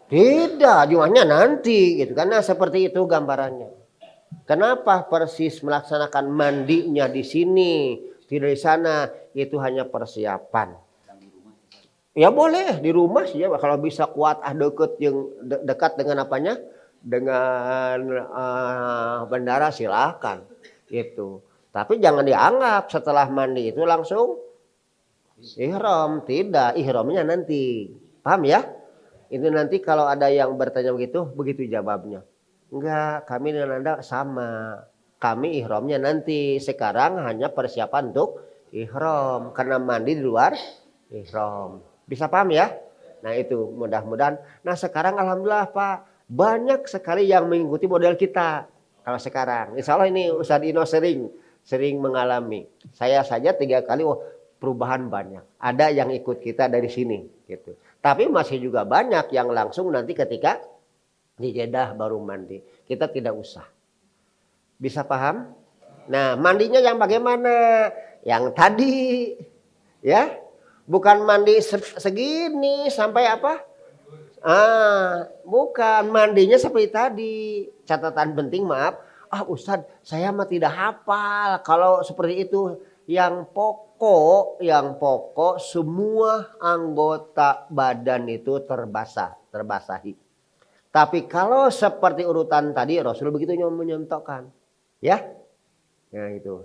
Tidak, Jumatnya nanti gitu. Karena seperti itu gambarannya. Kenapa persis melaksanakan mandinya di sini, tidak di sana? Itu hanya persiapan. Ya boleh di rumah sih ya, kalau bisa kuat dekat dengan apanya? Dengan bandara silakan itu. Tapi jangan dianggap setelah mandi itu langsung ihram, tidak, ihramnya nanti. Paham ya? Itu nanti kalau ada yang bertanya begitu jawabnya. Enggak, kami dengan Anda sama. Kami ihramnya nanti. Sekarang hanya persiapan untuk ihram. Karena mandi di luar ihram. Bisa paham ya? Nah itu mudah-mudahan. Nah sekarang alhamdulillah Pak. Banyak sekali yang mengikuti model kita. Kalau sekarang. Insya Allah ini Ustaz Ino sering mengalami. Saya saja 3 kali perubahan banyak. Ada yang ikut kita dari sini. Gitu. Tapi masih juga banyak yang langsung nanti ketika di Jeddah baru mandi. Kita tidak usah. Bisa paham? Nah mandinya yang bagaimana? Yang tadi. Ya. Bukan mandi segini sampai apa? Bukan. Mandinya seperti tadi. Catatan penting maaf. Ah Ustadz, saya mah tidak hafal. Kalau seperti itu, yang pokok semua anggota badan itu terbasahi. Tapi kalau seperti urutan tadi Rasul begitu menyontohkan. Ya, ya itu.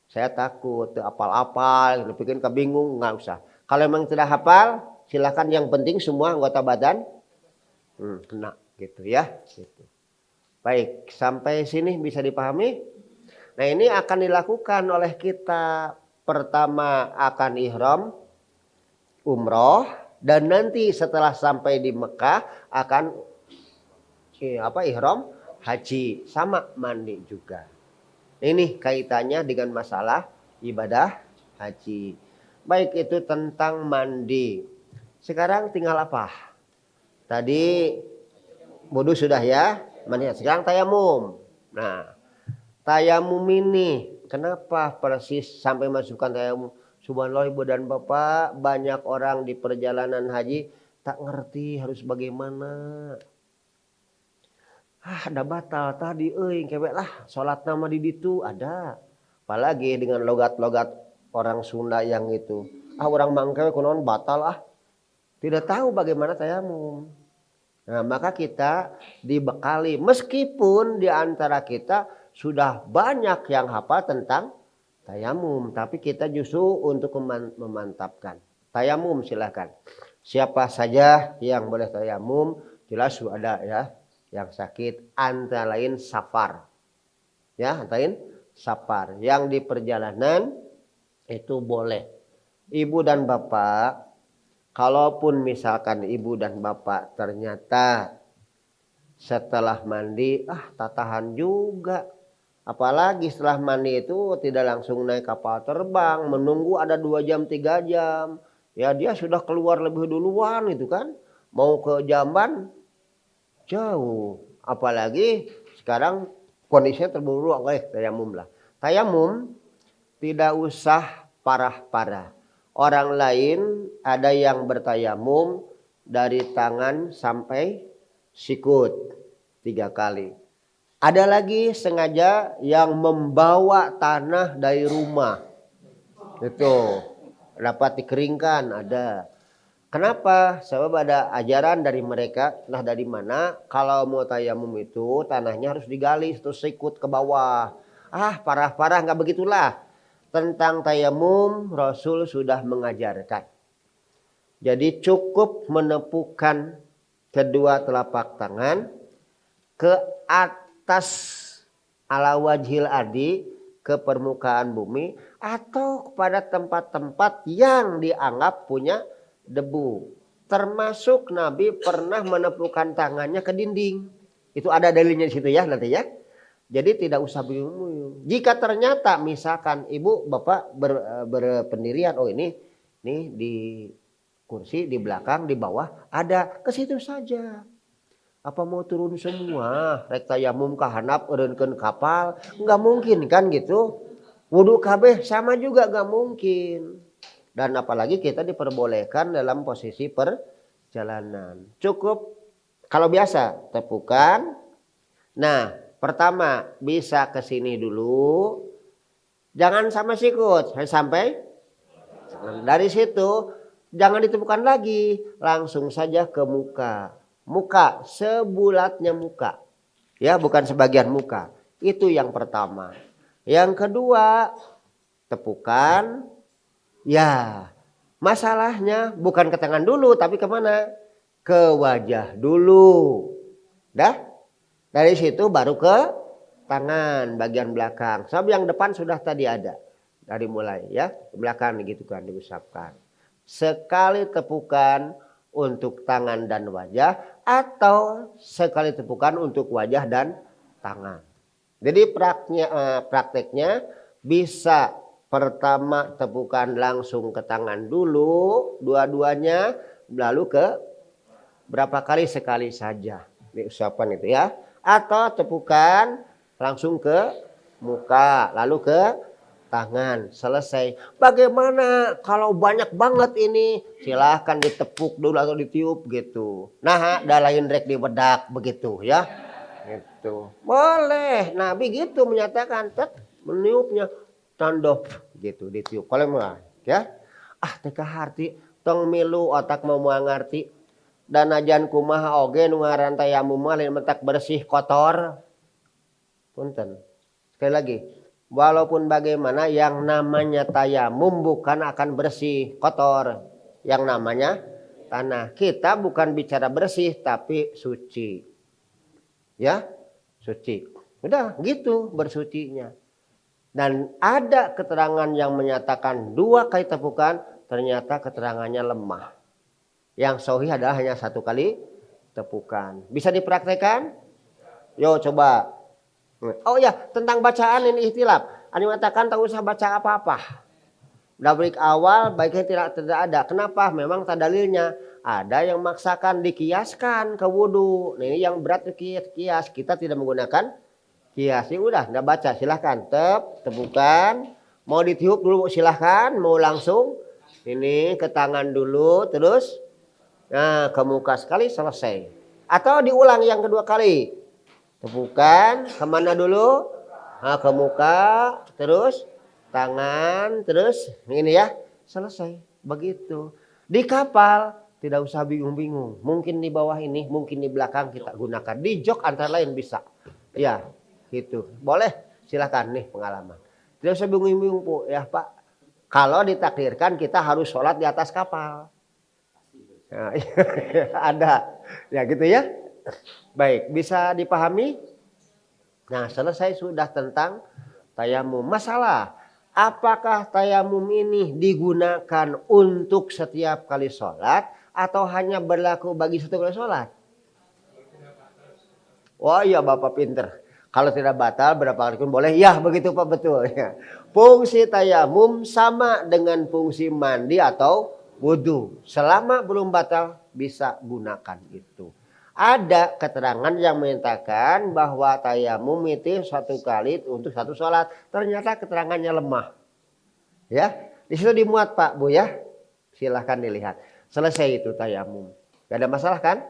Saya takut apal-apal, bikin kebingung, nggak usah. Kalau memang tidak hafal, silakan, yang penting semua anggota badan kena gitu ya. Gitu. Baik, sampai sini bisa dipahami? Nah, ini akan dilakukan oleh kita. Pertama akan ihram umroh, dan nanti setelah sampai di Mekah akan ihram haji, sama mandi juga. Ini kaitannya dengan masalah ibadah haji. Baik, itu tentang mandi. Sekarang tinggal apa? Tadi wudu sudah ya, mandi. Sekarang tayamum. Nah, tayamum ini kenapa persis sampai masukkan tayamum? Subhanallah Ibu dan Bapak, banyak orang di perjalanan haji tak ngerti harus bagaimana. Ada batal tadi kewek lah salat nama di ditu ada. Apalagi dengan logat-logat orang Sunda yang itu. Orang mangkewe kunaon batal Tidak tahu bagaimana tayamum. Nah, maka kita dibekali, meskipun di antara kita sudah banyak yang hafal tentang tayamum, tapi kita justru untuk memantapkan. Tayamum silakan. Siapa saja yang boleh tayamum, jelas ada ya. Yang sakit, antara lain safar. Ya, antara lain safar. Yang di perjalanan itu boleh. Ibu dan bapak, kalaupun misalkan ibu dan bapak ternyata setelah mandi, tak tahan juga. Apalagi setelah mandi itu tidak langsung naik kapal terbang, menunggu ada 2 jam 3 jam. Ya dia sudah keluar lebih duluan itu kan. Mau ke Jamban jauh. Apalagi sekarang kondisinya terburu oleh tayamum lah. Tayamum tidak usah parah-parah. Orang lain ada yang bertayamum dari tangan sampai sikut 3 kali. Ada lagi sengaja yang membawa tanah dari rumah. Itu dapat dikeringkan ada. Kenapa? Sebab ada ajaran dari mereka, nah dari mana kalau mau tayamum itu tanahnya harus digali terus sikut ke bawah. Parah-parah nggak begitulah. Tentang tayamum Rasul sudah mengajarkan. Jadi cukup menepukkan kedua telapak tangan ke atas ala wajhil ardi, ke permukaan bumi, atau kepada tempat-tempat yang dianggap punya debu. Termasuk Nabi pernah menepukkan tangannya ke dinding. Itu ada dalilnya di situ ya nanti ya. Jadi tidak usah bingung. Jika ternyata misalkan ibu bapak berpendirian, ini di kursi di belakang di bawah ada, ke situ saja. Apa mau turun semua? Rek tayamum kahanap eureunkeun kapal, nggak mungkin kan gitu. Wudu kabeh sama juga nggak mungkin. Dan apalagi kita diperbolehkan dalam posisi perjalanan. Cukup kalau biasa tepukan. Nah, pertama bisa ke sini dulu. Jangan sama sikut sampai dari situ jangan ditepukan lagi, langsung saja ke muka. Muka sebulatnya muka. Ya, bukan sebagian muka. Itu yang pertama. Yang kedua, tepukan. Ya, masalahnya bukan ke tangan dulu, tapi kemana? Ke wajah dulu. Dah? Dari situ baru ke tangan bagian belakang. Sebab yang depan sudah tadi ada. Dari mulai ya, ke belakang gitu kan diusapkan. Sekali tepukan untuk tangan dan wajah, atau sekali tepukan untuk wajah dan tangan. Jadi prakteknya bisa pertama tepukan langsung ke tangan dulu, dua-duanya, lalu ke berapa kali sekali saja diusapkan itu ya. Atau tepukan langsung ke muka, lalu ke tangan, selesai. Bagaimana kalau banyak banget ini? Silahkan ditepuk dulu atau ditiup gitu. Nah, dah lain rek di bedak begitu ya. Itu boleh. Nabi gitu menyatakan, meniupnya tandop gitu ditiup. Kalau mah ya, teka harti tong milu otak mau ngarti dan ajan kumaha oge nu ngaran tayamum lain mentak bersih kotor. Punten. Sekali lagi, walaupun bagaimana yang namanya tayamum bukan akan bersih kotor. Yang namanya tanah. Kita bukan bicara bersih tapi suci. Ya, suci. Udah gitu bersucinya. Dan ada keterangan yang menyatakan 2 kali tepukan, ternyata keterangannya lemah. Yang sahih adalah hanya 1 kali tepukan. Bisa dipraktekkan? Yo coba. Oh ya, tentang bacaan ini ikhtilaf. Ada yang mengatakan tak usah baca apa-apa. Dabrik awal baiknya tidak ada. Kenapa? Memang tak dalilnya. Ada yang maksakan dikiaskan ke wudu. Nah, ini yang berat kias. Kita tidak menggunakan kias. Ya udah, nggak baca. Silahkan. Tepukan. Mau ditiup dulu silahkan. Mau langsung. Ini ke tangan dulu. Terus. Nah, ke muka sekali selesai. Atau diulang yang kedua kali. Tepukan. Kemana dulu? Nah, ke muka. Terus. Tangan. Terus. Ini ya. Selesai. Begitu. Di kapal. Tidak usah bingung-bingung. Mungkin di bawah ini, mungkin di belakang kita gunakan. Di jok antara lain bisa. Ya, gitu. Boleh, silakan nih pengalaman. Tidak usah bingung-bingung, Bu. Ya, Pak. Kalau ditakdirkan kita harus sholat di atas kapal. Nah, ada. Ya, gitu ya. Baik, bisa dipahami? Nah, selesai sudah tentang tayamum. Masalah, apakah tayamum ini digunakan untuk setiap kali sholat atau hanya berlaku bagi satu kali sholat? Wah iya Bapak pinter. Kalau tidak batal berapa kali pun boleh. Ya begitu Pak, betul. Ya. Fungsi tayamum sama dengan fungsi mandi atau wudhu. Selama belum batal bisa gunakan itu. Ada keterangan yang menyatakan bahwa tayamum itu 1 kali untuk 1 sholat. Ternyata keterangannya lemah. Ya, di situ dimuat Pak Bu ya. Silahkan dilihat. Selesai itu tayamum. Gak ada masalah kan?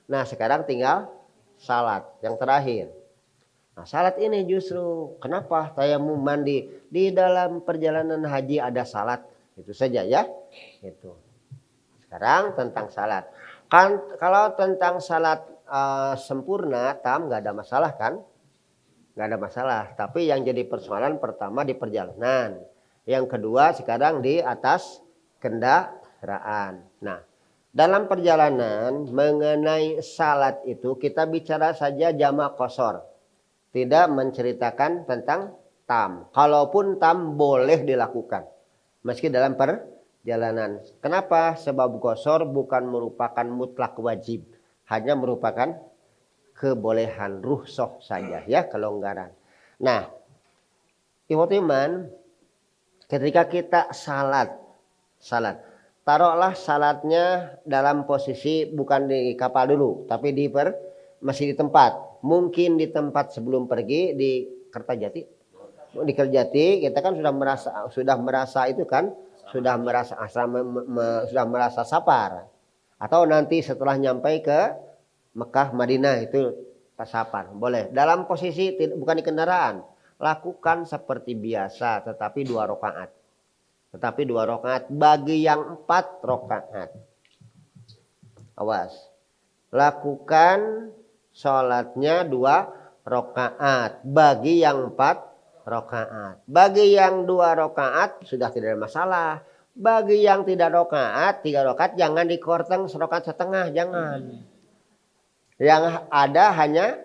Nah sekarang tinggal salat yang terakhir. Nah salat ini justru kenapa tayamum mandi? Di dalam perjalanan haji ada salat. Itu saja ya. Itu. Sekarang tentang salat. Kan kalau tentang salat sempurna tam gak ada masalah kan? Gak ada masalah. Tapi yang jadi persoalan pertama di perjalanan. Yang kedua sekarang di atas kendaraan. Nah, dalam perjalanan mengenai salat itu kita bicara saja jamak qashar. Tidak menceritakan tentang tam. Kalaupun tam boleh dilakukan. Meski dalam perjalanan. Kenapa? Sebab qashar bukan merupakan mutlak wajib. Hanya merupakan kebolehan rukhsah saja ya, kelonggaran. Nah, iman ketika kita salat, taruhlah salatnya dalam posisi bukan di kapal dulu, tapi masih di tempat. Mungkin di tempat sebelum pergi di Kertajati. Di Kertajati kita kan sudah merasa itu kan, sudah merasa sapar. Atau nanti setelah nyampe ke Mekah, Madinah itu sapar. Boleh. Dalam posisi bukan di kendaraan. Lakukan seperti biasa tetapi 2 rakaat. Tetapi 2 rakaat bagi yang 4 rakaat. Awas. Lakukan sholatnya 2 rakaat bagi yang 4 rakaat. Bagi yang 2 rakaat sudah tidak ada masalah. Bagi yang tidak rakaat 3 rakaat jangan dikorteng 1 rakaat setengah, jangan. Yang ada hanya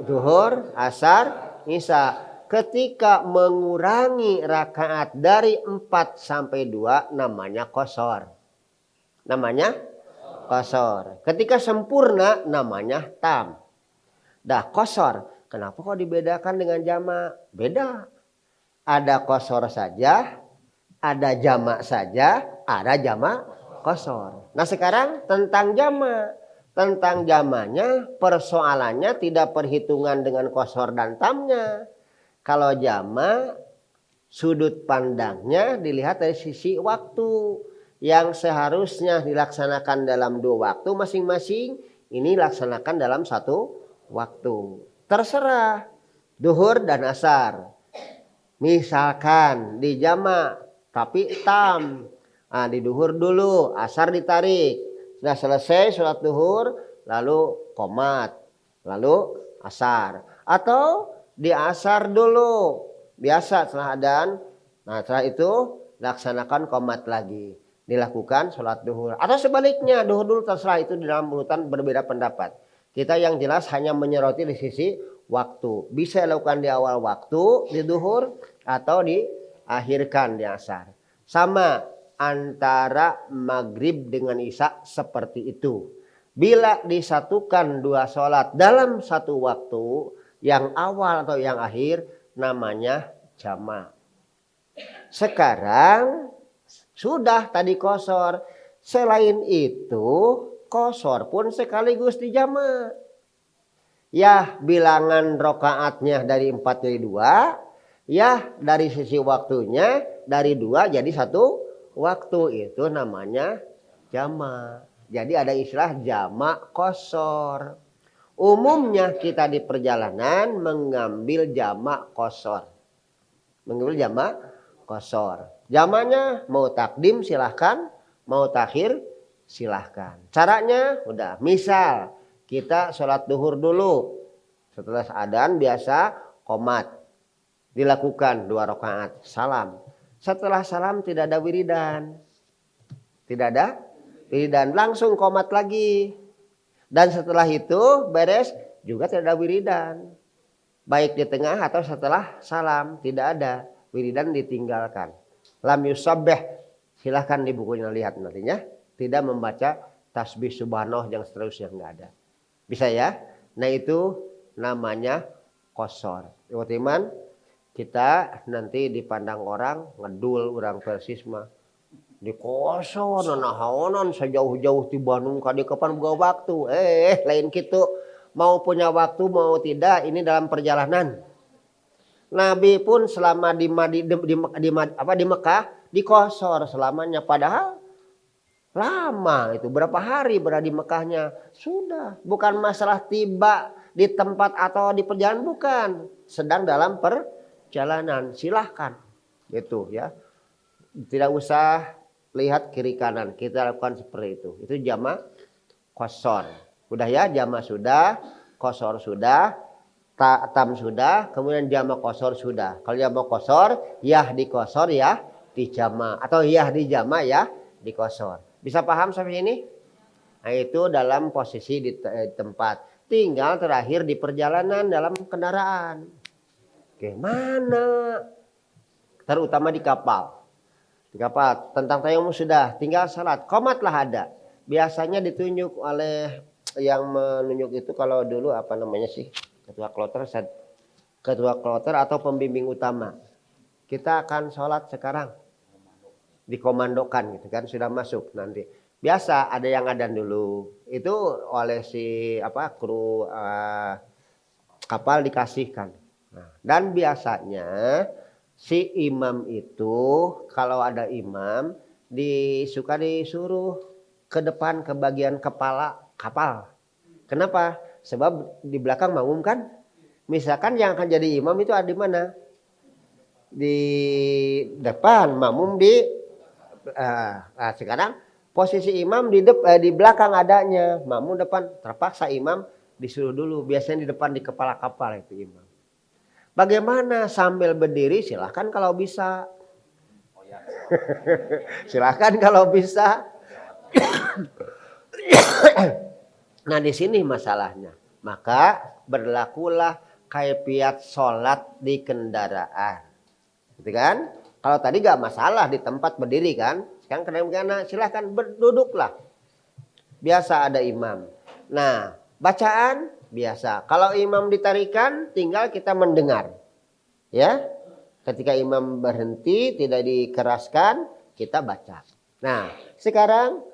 zuhur, asar, isya. Ketika mengurangi rakaat dari 4 sampai 2 namanya qashar. Namanya qashar. Ketika sempurna namanya tam. Dah qashar. Kenapa kok dibedakan dengan jamak? Beda. Ada qashar saja, ada jamak saja, ada jamak qashar. Nah sekarang tentang jamak. Tentang jamaknya persoalannya tidak perhitungan dengan qashar dan tamnya. Kalau jamak sudut pandangnya dilihat dari sisi waktu. Yang seharusnya dilaksanakan dalam 2 waktu masing-masing. ini laksanakan dalam satu waktu. Terserah duhur dan asar. Misalkan di jamak tapi tam. Nah, di duhur dulu, asar ditarik. Sudah selesai sholat duhur, lalu qomat, lalu asar. Atau di asar dulu, biasa setelah adzan. Nah, setelah itu laksanakan qomat lagi. Dilakukan sholat duhur. Atau sebaliknya, duhur dulu terserah, itu di dalam urutan berbeda pendapat. Kita yang jelas hanya menyoroti di sisi waktu. Bisa dilakukan di awal waktu, di duhur, atau diakhirkan di asar. Sama antara maghrib dengan isya seperti itu. Bila disatukan dua sholat dalam satu waktu, yang awal atau yang akhir, namanya jamak. Sekarang sudah tadi qashar. Selain itu qashar pun sekaligus dijamak. Ya bilangan rokaatnya dari 4 jadi 2. Ya dari sisi waktunya dari 2 jadi 1 waktu, itu namanya jamak. Jadi ada istilah jamak qashar. Umumnya kita di perjalanan mengambil jamak qashar. Mengambil jamak qashar. Jamaknya mau takdim silahkan, mau takhir silahkan. Caranya udah, misal kita sholat duhur dulu. Setelah adzan biasa qomat. Dilakukan 2 rakaat, salam. Setelah salam tidak ada wiridan. Tidak ada wiridan, langsung qomat lagi. Dan setelah itu beres juga tidak ada wiridan. Baik di tengah atau setelah salam tidak ada wiridan, ditinggalkan. Lam yusabbih, silahkan di bukunya lihat nantinya. Tidak membaca tasbih subhanallah yang seterusnya, enggak ada. Bisa ya? Nah itu namanya qashar. Iman, kita nanti dipandang orang ngedul, orang persis mah di qashar nahaonan sejauh-jauh di Bandung kadi kapan boga waktu. Lain gitu. Mau punya waktu mau tidak, ini dalam perjalanan. Nabi pun selama di Mekah di qashar selamanya, padahal lama itu, berapa hari berada di Mekahnya. Sudah, bukan masalah tiba di tempat atau di perjalanan, bukan. Sedang dalam perjalanan, silahkan. Gitu ya. Tidak usah lihat kiri kanan, kita lakukan seperti itu. Itu jamak qashar. Udah ya, jamak sudah, qashar sudah, tam sudah, kemudian jamak qashar sudah. Kalau jamak qashar, yah di qashar ya di jamak, atau yah di jamak ya di qashar. Bisa paham sampai ini? Nah, itu dalam posisi di tempat. Tinggal terakhir di perjalanan dalam kendaraan. Gimana? Terutama di kapal. Di kapal tentang tayamum sudah, tinggal salat. Qomatlah ada. Biasanya ditunjuk oleh yang menunjuk itu, kalau dulu apa namanya sih? Ketua kloter atau pembimbing utama. Kita akan sholat sekarang. Dikomandokan gitu kan, sudah masuk nanti. Biasa ada yang adzan dulu. Itu oleh si kru kapal dikasihkan. Nah, dan biasanya si imam itu kalau ada imam suka disuruh ke depan ke bagian kepala kapal. Kenapa? Sebab di belakang makmum kan. Misalkan yang akan jadi imam itu ada di mana? Di depan, makmum di sekarang posisi imam di belakang adanya, makmum depan. Terpaksa imam disuruh dulu. Biasanya di depan di kepala kapal itu imam. Bagaimana sambil berdiri? Silahkan kalau bisa. Silahkan kalau bisa. Nah di sini masalahnya. Maka berlakulah kaifiat sholat di kendaraan. Gitu kan? Kalau tadi gak masalah di tempat berdiri kan. Sekarang kadang-kadang silahkan berduduklah. Biasa ada imam. Nah bacaan biasa. Kalau imam ditarikan tinggal kita mendengar. Ya. Ketika imam berhenti tidak dikeraskan kita baca. Nah sekarang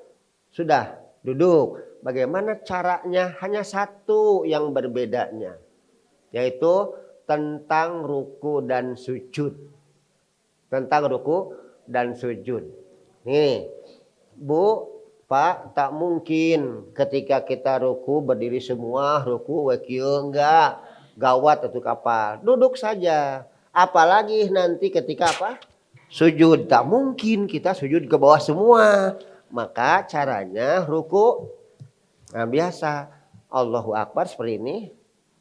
sudah duduk. Bagaimana caranya? Hanya satu yang berbedanya. Yaitu tentang ruku dan sujud. Tentang ruku dan sujud. Nih, Bu, Pak, tak mungkin ketika kita ruku berdiri semua, ruku wakil enggak, gawat atau kapal. Duduk saja. Apalagi nanti ketika apa? Sujud. Tak mungkin kita sujud ke bawah semua. Maka caranya ruku nah, biasa. Allahu Akbar seperti ini.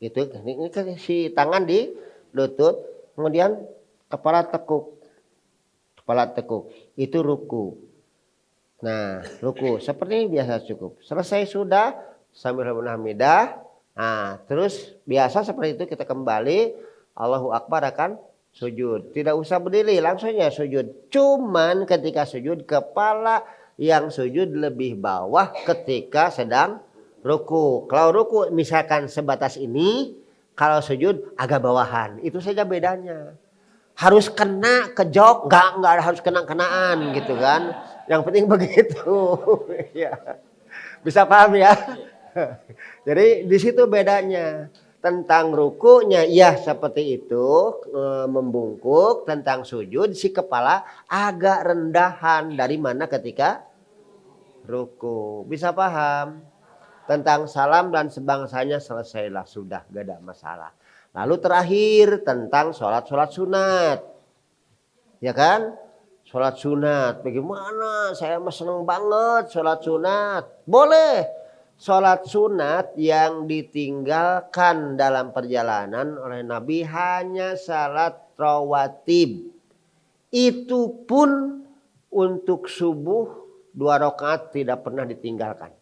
Gitu. Ini si tangan di lutut. Kemudian kepala tekuk. Kepala tekuk. Itu ruku. Nah, ruku seperti ini biasa cukup. Selesai sudah sambil hamidah. Nah, terus biasa seperti itu kita kembali Allahu Akbar akan sujud. Tidak usah berdiri, langsungnya sujud. Cuman ketika sujud kepala yang sujud lebih bawah ketika sedang ruku. Kalau ruku misalkan sebatas ini, kalau sujud agak bawahan. Itu saja bedanya. Harus kena ke jok, enggak harus kenaan gitu kan. Yang penting begitu. Ya. Bisa paham ya? Jadi di situ bedanya. Tentang rukunya ya seperti itu, membungkuk. Tentang sujud si kepala agak rendahan dari mana ketika ruku. Bisa paham? Tentang salam dan sebangsanya selesailah sudah, gak ada masalah. Lalu terakhir tentang sholat sunat. Ya kan? Sholat sunat. Bagaimana? Saya mah seneng banget sholat sunat. Boleh. Sholat sunat yang ditinggalkan dalam perjalanan oleh Nabi hanya salat rawatib. Itu pun untuk subuh 2 rakaat tidak pernah ditinggalkan.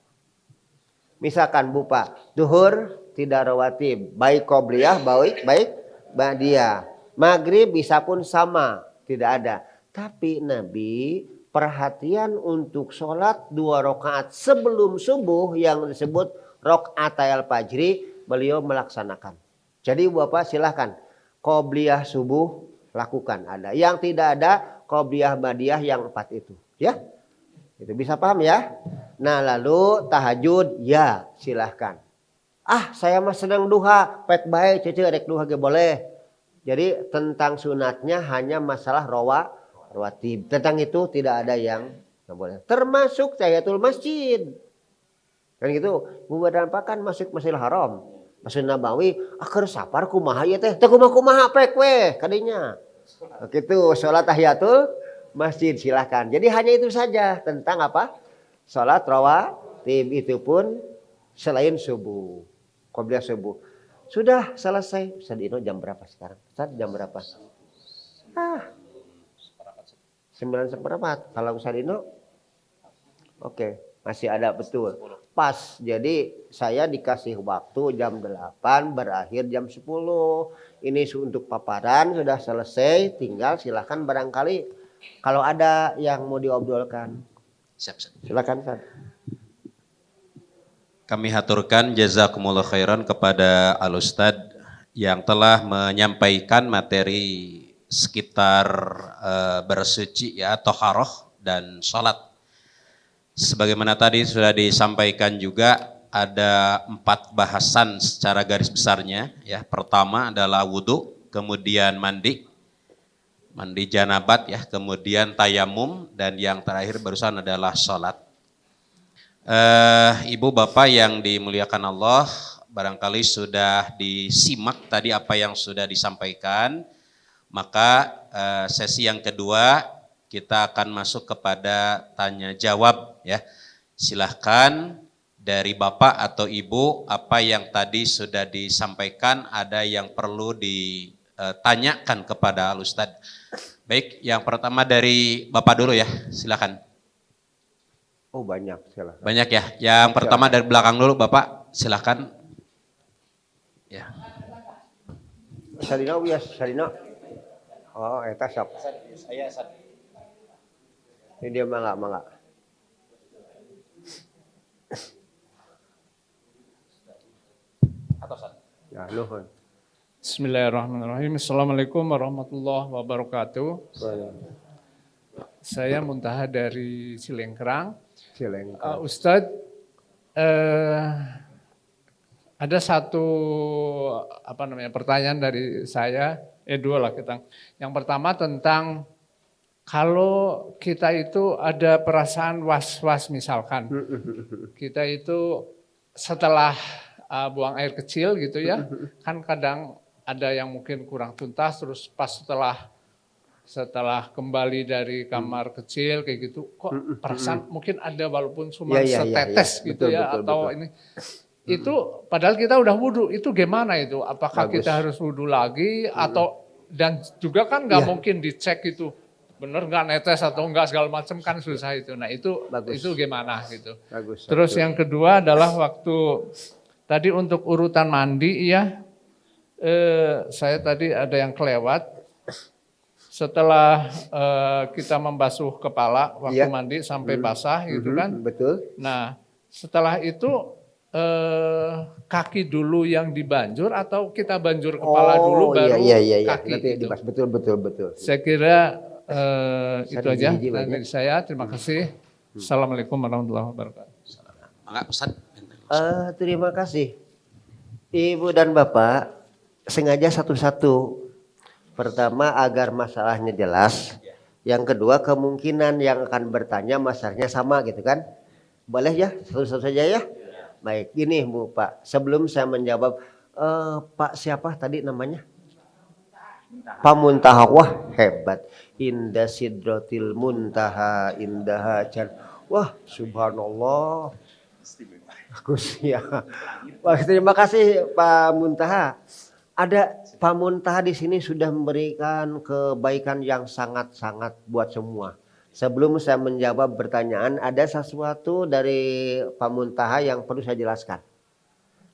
Misalkan Bupa, duhur tidak rawatib, baik qobliyah, baik ba'diyah. Maghrib bisa pun sama, tidak ada. Tapi Nabi perhatian untuk sholat 2 rakaat sebelum subuh yang disebut rakaat al-fajri beliau melaksanakan. Jadi Bapak silahkan qobliyah subuh lakukan ada. Yang tidak ada qobliyah ba'diyah yang 4 itu. Ya, itu bisa paham ya. Nah lalu tahajud ya silahkan. Saya mah senang duha, pek baik cece rek duha ge boleh. Jadi tentang sunatnya hanya masalah rawatib. Tentang itu tidak ada yang nggak boleh. Termasuk tahiyatul masjid. Kan gitu. Bubadan pakan masuk Masjidil Haram. Masjid Nabawi, keur sapar kumaha ieu teh? Teh kumaha pek we kadinya. Gitu, salat tahiyatul masjid silahkan. Jadi hanya itu saja tentang apa? Salat rawatib itu pun selain subuh. Qobliyah subuh. Sudah selesai. Ustaz Dino jam berapa sekarang? Ustaz jam berapa? 9:15. Kalau Ustaz Dino? Oke, masih ada betul. Pas. Jadi saya dikasih waktu jam 8 berakhir jam 10. Ini untuk paparan sudah selesai. Tinggal silahkan barangkali kalau ada yang mau diobrolkan. Silakan Ustaz. Kami haturkan jazakumullah khairan kepada Al-Ustadz yang telah menyampaikan materi sekitar bersuci ya, toharoh dan sholat. Sebagaimana tadi sudah disampaikan juga ada 4 bahasan secara garis besarnya ya. Pertama adalah wudhu, kemudian mandi janabat ya, kemudian tayamum, dan yang terakhir barusan adalah sholat. Ibu bapak yang dimuliakan Allah, barangkali sudah disimak tadi apa yang sudah disampaikan, maka sesi yang kedua kita akan masuk kepada tanya jawab ya. Silahkan dari bapak atau ibu apa yang tadi sudah disampaikan, ada yang perlu ditanyakan kepada Al-Ustadz. Baik, yang pertama dari Bapak dulu ya, silakan. Oh banyak, silakan. Banyak ya. Yang pertama dari belakang dulu Bapak, silakan. Ya. Salino bias, Salino. Oh, eta sok. Saya Ini dia mangga. Ya, nuhun. Bismillahirrahmanirrahim. Assalamualaikum warahmatullahi wabarakatuh. Saya Muntaha dari Cilengkrang. Ustadz, ada satu pertanyaan dari saya, dua lah kita. Yang pertama tentang kalau kita itu ada perasaan was-was misalkan, kita itu setelah buang air kecil gitu ya, kan kadang ada yang mungkin kurang tuntas, terus pas setelah kembali dari kamar kecil kayak gitu, kok perasaan mungkin ada walaupun cuma setetes gitu betul, ya, betul, atau betul. ini. Itu padahal kita udah wudhu, itu gimana itu? Apakah Bagus. kita harus wudhu lagi atau dan juga kan nggak mungkin dicek itu bener nggak netes atau enggak segala macam kan susah itu. Nah itu Bagus. itu gimana gitu. Bagus. Terus yang kedua adalah waktu tadi untuk urutan mandi ya, saya tadi ada yang kelewat. Setelah kita membasuh kepala waktu mandi sampai basah gitu kan. Betul. Nah setelah itu kaki dulu yang dibanjur atau kita banjur kepala dulu baru kaki Nanti gitu. dibahas. Betul. Saya kira itu aja hiji-hiji dari saya. Terima kasih. Assalamualaikum warahmatullahi wabarakatuh. Enggak, Ustaz. Terima kasih. Ibu dan Bapak, sengaja satu-satu. Pertama agar masalahnya jelas. Yang kedua kemungkinan yang akan bertanya masalahnya sama gitu kan. Boleh ya, satu-satu saja ya. Baik, gini Bu Pak. Sebelum saya menjawab, Pak siapa tadi namanya? Pak Muntaha. Wah hebat. Indah sidratil muntaha indaha can. Wah subhanallah. Bagus ya. Wah, terima kasih Pak Muntaha. Ada Pak Muntaha di sini sudah memberikan kebaikan yang sangat-sangat buat semua. Sebelum saya menjawab pertanyaan, ada sesuatu dari Pak Muntaha yang perlu saya jelaskan.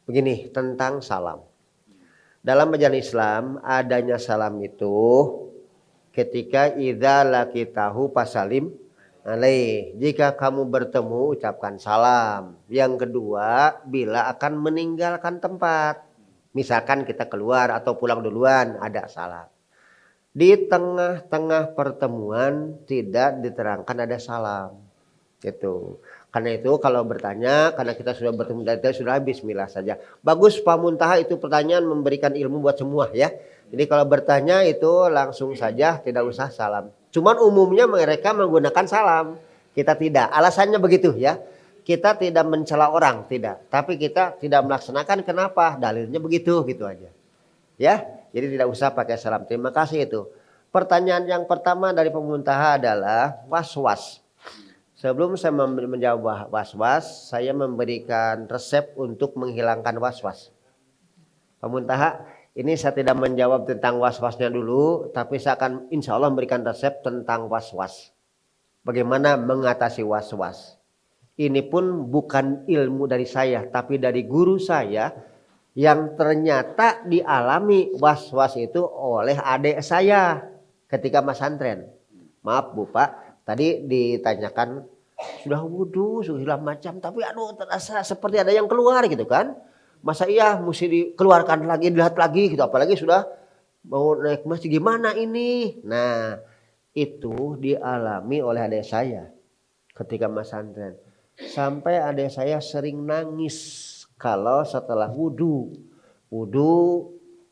Begini, tentang salam. Dalam ajaran Islam, adanya salam itu ketika idza laqitahu fasalim alaih. Jika kamu bertemu, ucapkan salam. Yang kedua, bila akan meninggalkan tempat. Misalkan kita keluar atau pulang duluan, ada salam. Di tengah-tengah pertemuan tidak diterangkan ada salam. Gitu. Karena itu kalau bertanya, karena kita sudah bertemu dan sudah bismillah saja. Bagus Pak Muntaha, itu pertanyaan memberikan ilmu buat semua ya. Jadi kalau bertanya itu langsung saja, tidak usah salam. Cuman umumnya mereka menggunakan salam. Kita tidak. Alasannya begitu ya. Kita tidak mencela orang, tidak. Tapi kita tidak melaksanakan, kenapa? Dalilnya begitu, gitu aja. Ya, jadi tidak usah pakai salam. Terima kasih itu. Pertanyaan yang pertama dari Pak Muntaha adalah was-was. Sebelum saya menjawab was-was, saya memberikan resep untuk menghilangkan was-was. Pak Muntaha, ini saya tidak menjawab tentang was-wasnya dulu, tapi saya akan insya Allah memberikan resep tentang was-was. Bagaimana mengatasi was-was. Ini pun bukan ilmu dari saya, tapi dari guru saya yang ternyata dialami was-was itu oleh adik saya ketika masantren. Maaf Bu Pak, tadi ditanyakan sudah wudhu, sudah macam, tapi aduh terasa seperti ada yang keluar gitu kan. Masa iya mesti dikeluarkan lagi, dilihat lagi gitu, apalagi sudah mau naik masjid, gimana ini? Nah itu dialami oleh adik saya ketika masantren. Sampai adik saya sering nangis kalau setelah wudhu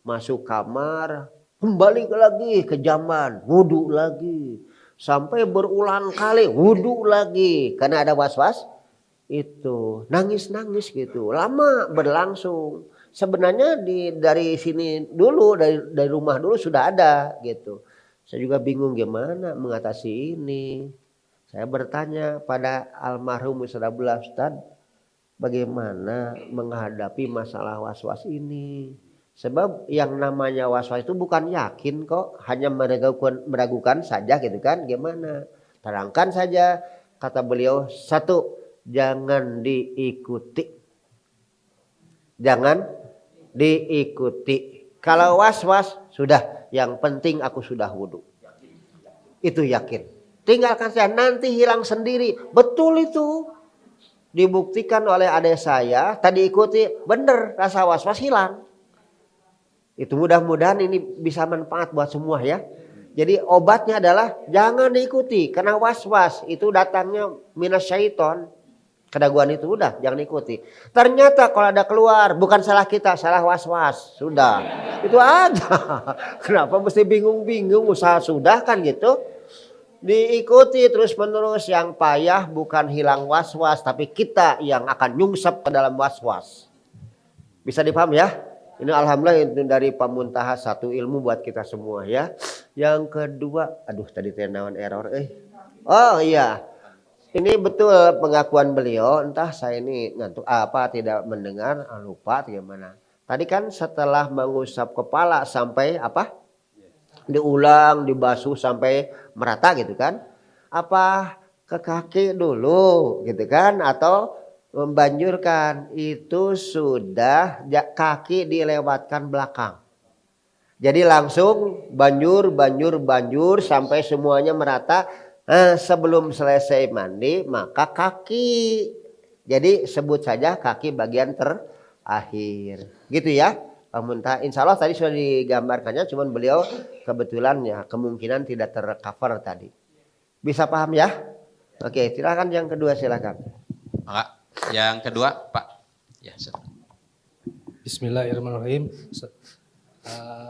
masuk kamar, kembali lagi ke zaman, wudhu lagi. Sampai berulang kali wudhu lagi karena ada was-was itu, nangis gitu, lama berlangsung. Sebenarnya dari sini dulu, dari rumah dulu sudah ada gitu. Saya juga bingung gimana mengatasi ini. Saya bertanya pada almarhum Ustaz Abdullah, Ustaz, bagaimana menghadapi masalah was-was ini? Sebab yang namanya was-was itu bukan yakin kok, hanya meragukan saja gitu kan. Gimana? Terangkan saja, kata beliau, satu, jangan diikuti. Jangan diikuti. Kalau was-was, sudah, yang penting aku sudah wudhu. Itu yakin. Tinggalkan saja, nanti hilang sendiri. Betul itu. Dibuktikan oleh adik saya, tadi ikuti, bener rasa was-was hilang. Itu mudah-mudahan ini bisa manfaat buat semua ya. Jadi obatnya adalah jangan diikuti. Karena was-was itu datangnya minasyaiton. Keraguan itu udah jangan diikuti. Ternyata kalau ada keluar bukan salah kita, salah was-was. Sudah. Itu aja. Kenapa mesti bingung-bingung, usaha sudah kan gitu. Diikuti terus-menerus, yang payah bukan hilang was-was, tapi kita yang akan nyungsep ke dalam was-was. Bisa dipaham ya? Ini alhamdulillah itu dari Pamuntaha satu ilmu buat kita semua ya. Yang kedua, aduh tadi tenawan error Oh iya. Ini betul pengakuan beliau, entah saya ini ngantuk apa tidak mendengar, lupa atau gimana. Tadi kan setelah mengusap kepala sampai apa? Diulang, dibasuh sampai merata gitu kan. Apa ke kaki dulu gitu kan, atau membanjurkan? Itu sudah kaki dilewatkan belakang. Jadi langsung banjur sampai semuanya merata. Sebelum selesai mandi maka kaki. Jadi sebut saja kaki bagian terakhir. Gitu ya. Pamuntaha. Insya Allah tadi sudah digambarkannya, cuman beliau kebetulan ya kemungkinan tidak tercover tadi. Bisa paham ya? Oke, silakan yang kedua silakan. Enggak. Yang kedua, Pak. Ya, Bismillahirrahmanirrahim.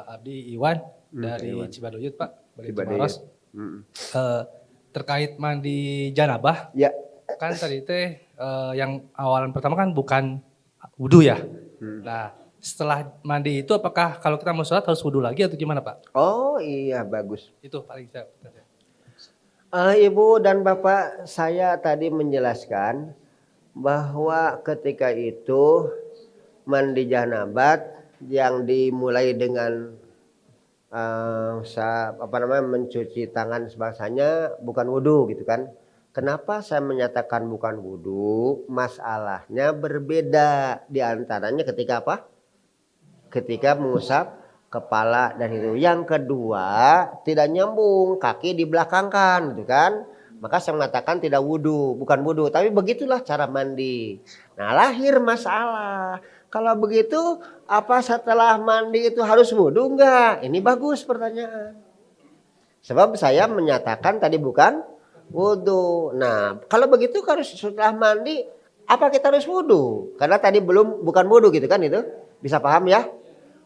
Abdi Iwan dari Cibaduyut, Pak. Cibaduyut. Terkait mandi janabah. Ya. Kan tadi teh yang awalan pertama kan bukan wudu ya. Nah, setelah mandi itu apakah kalau kita mau sholat harus wudu lagi atau gimana, Pak? Oh iya, bagus. Itu paling saya. Ibu dan Bapak, saya tadi menjelaskan bahwa ketika itu mandi janabat yang dimulai dengan mencuci tangan sebagainya bukan wudhu gitu kan. Kenapa saya menyatakan bukan wudhu? Masalahnya berbeda, diantaranya ketika apa? Ketika mengusap kepala dan itu. Yang kedua, tidak nyambung, kaki dibelakangkan gitu kan. Maka saya mengatakan tidak wudhu, bukan wudhu. Tapi begitulah cara mandi. Nah, lahir masalah. Kalau begitu, apa setelah mandi itu harus wudhu enggak? Ini bagus pertanyaan. Sebab saya menyatakan tadi bukan wudhu. Nah, kalau begitu harus setelah mandi, apa kita harus wudhu? Karena tadi bukan wudhu gitu kan itu. Bisa paham ya?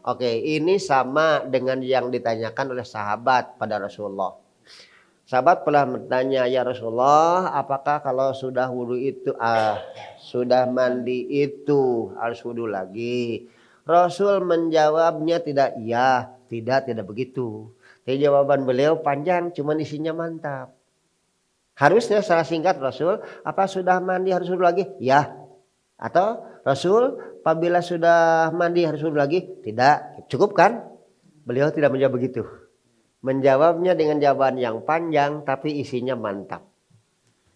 Oke, ini sama dengan yang ditanyakan oleh sahabat pada Rasulullah. Sahabat pernah bertanya, ya Rasulullah, apakah kalau sudah wudhu itu, sudah mandi itu harus wudhu lagi? Rasul menjawabnya tidak begitu. Jadi jawaban beliau panjang, cuman isinya mantap. Harusnya secara singkat Rasul, apa sudah mandi harus wudhu lagi? Ya. Atau Rasul, apabila sudah mandi harus wudhu lagi? Tidak. Cukup kan? Beliau tidak menjawab begitu. Menjawabnya dengan jawaban yang panjang tapi isinya mantap.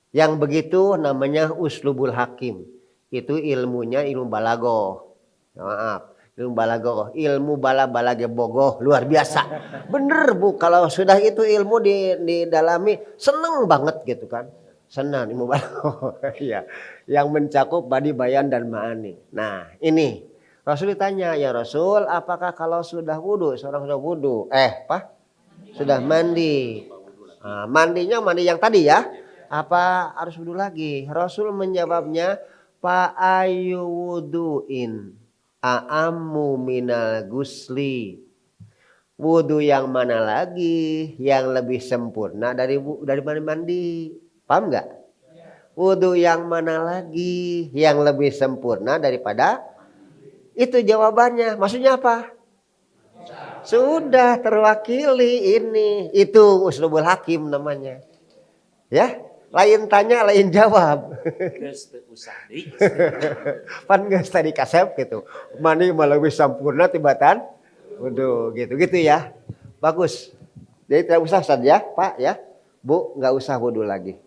Yang begitu namanya uslubul hakim. Itu ilmunya ilmu balagoh. Maaf, ilmu balagoh. Ilmu bala-balage bogoh luar biasa. Bener Bu, kalau sudah itu ilmu didalami seneng banget gitu kan. Senang ilmu balagoh. Ya, yang mencakup badi, bayan dan ma'ani. Nah, ini Rasul ditanya, ya Rasul, apakah kalau sudah wudhu, seorang sudah wudhu, sudah mandi, mandinya mandi yang tadi ya, apa harus wudhu lagi? Rasul menjawabnya, fa'ayu wudu'in a'ammu minal gusli. Wudhu yang mana lagi yang lebih sempurna dari mandi? Paham nggak? Wudhu yang mana lagi yang lebih sempurna daripada itu? Jawabannya, maksudnya apa? Sudah terwakili ini. Itu uslubul hakim namanya. Ya, lain tanya, lain jawab. Pan geus tadi kasep gitu. Mani malah lebih sempurna tibatan. Waduh, gitu ya. Bagus. Jadi tidak usah saja, Pak ya. Bu, nggak usah wudhu lagi.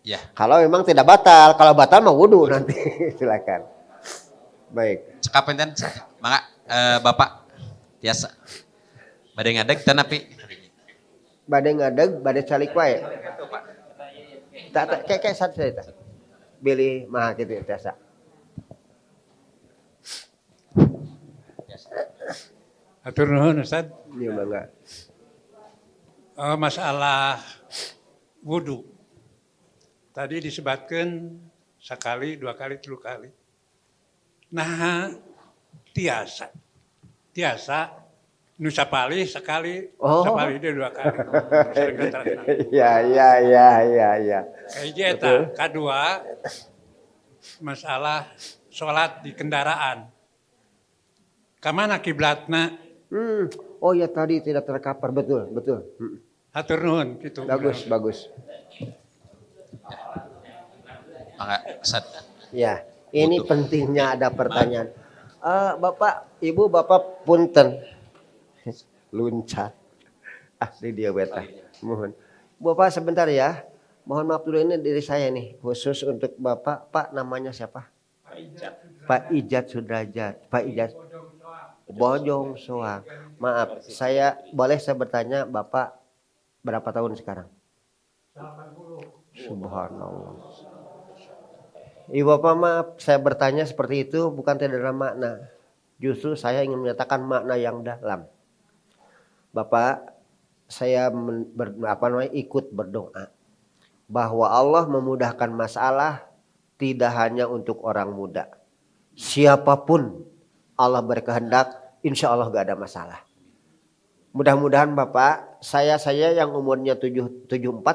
Ya. Kalau memang tidak batal, kalau batal mah wudhu nanti. Silakan. Baik. Cekapen maka Bapak biasa. Bade ngadeg tan api. Bade ngadeg, bade calik wae. Tak kayak satu cerita. Pilih mah gitu biasa. Atur nuhun Ustaz. Iya bangga. Masalah wudu. Tadi disebutkan sekali, 2 kali, 3 kali. Nah, tiasa Nu sapali sekali, Oh. sapali dia 2 kali. Sering keterangan. Ya. Kayak eta. Kedua, masalah sholat di kendaraan. Kamana kiblatna? Oh ya tadi tidak terkapar, betul. Hatur nuhun gitu. Bagus. Mangga, Ustaz. Ya, ini pentingnya ada pertanyaan. Bapak, Ibu, Bapak punten. Luncat. Asli dia beta. Mohon. Bapak sebentar ya. Mohon maaf dulu, ini diri saya nih. Khusus untuk Bapak. Pak namanya siapa? Pak Ijat Sudrajat. Pak Ijat Bojong Soang. Maaf, saya bertanya Bapak berapa tahun sekarang? Subhanallah. Ibu Bapak maaf, saya bertanya seperti itu bukan tidak ada makna. Justru saya ingin menyatakan makna yang dalam. Bapak, saya ikut berdoa bahwa Allah memudahkan masalah tidak hanya untuk orang muda. Siapapun Allah berkehendak, insya Allah gak ada masalah. Mudah-mudahan Bapak, saya yang umurnya 74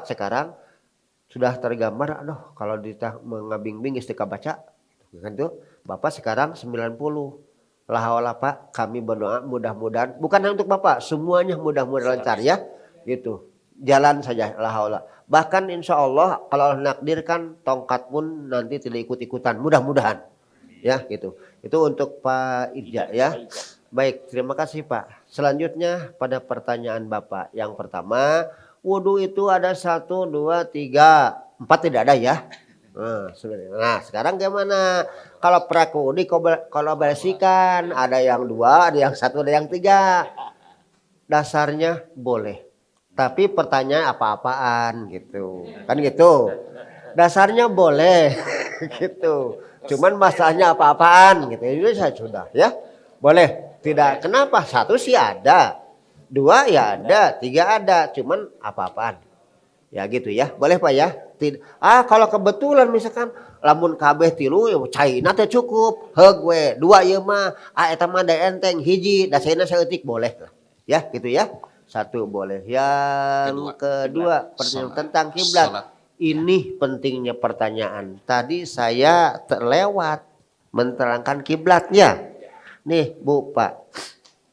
sekarang sudah tergambar, kalau mengabing-bing istiqah baca, kan tuh, Bapak sekarang 90. Lahawala Pak, kami berdoa mudah-mudahan, bukan hanya untuk Bapak, semuanya mudah-mudahan lancar ya, gitu. Jalan saja, lahawala. Bahkan insya Allah kalau Allah nakdirkan tongkat pun nanti tidak ikut-ikutan, mudah-mudahan, ya gitu. Itu untuk Pak Irja ya. Baik, terima kasih Pak. Selanjutnya pada pertanyaan Bapak, yang pertama, wudhu itu ada 1, 2, 3, 4 tidak ada ya. Nah sekarang gimana? Kalau prakudi kolaborasikan, ada yang 2, ada yang 1, ada yang 3. Dasarnya boleh. Tapi pertanyaan apa-apaan gitu. Kan gitu. Dasarnya boleh gitu. Cuman masalahnya apa-apaan gitu. Itu saya sudah ya. Boleh. Tidak. Kenapa? 1 sih ada. 2 ya ada. 3 ada. Cuman apa-apaan. Ya gitu ya. Boleh Pak ya. Kalau kebetulan misalkan lamun kabeh 3 ya caina teh cukup. Heug we 2 ieu mah. Eta mah da enteng hiji da saeuna saeutik boleh lah. Ya gitu ya. 1 boleh. Yang kedua pertanyaan tentang kiblat. Ini pentingnya pertanyaan. Tadi saya terlewat menerangkan kiblatnya. Nih Bu Pak.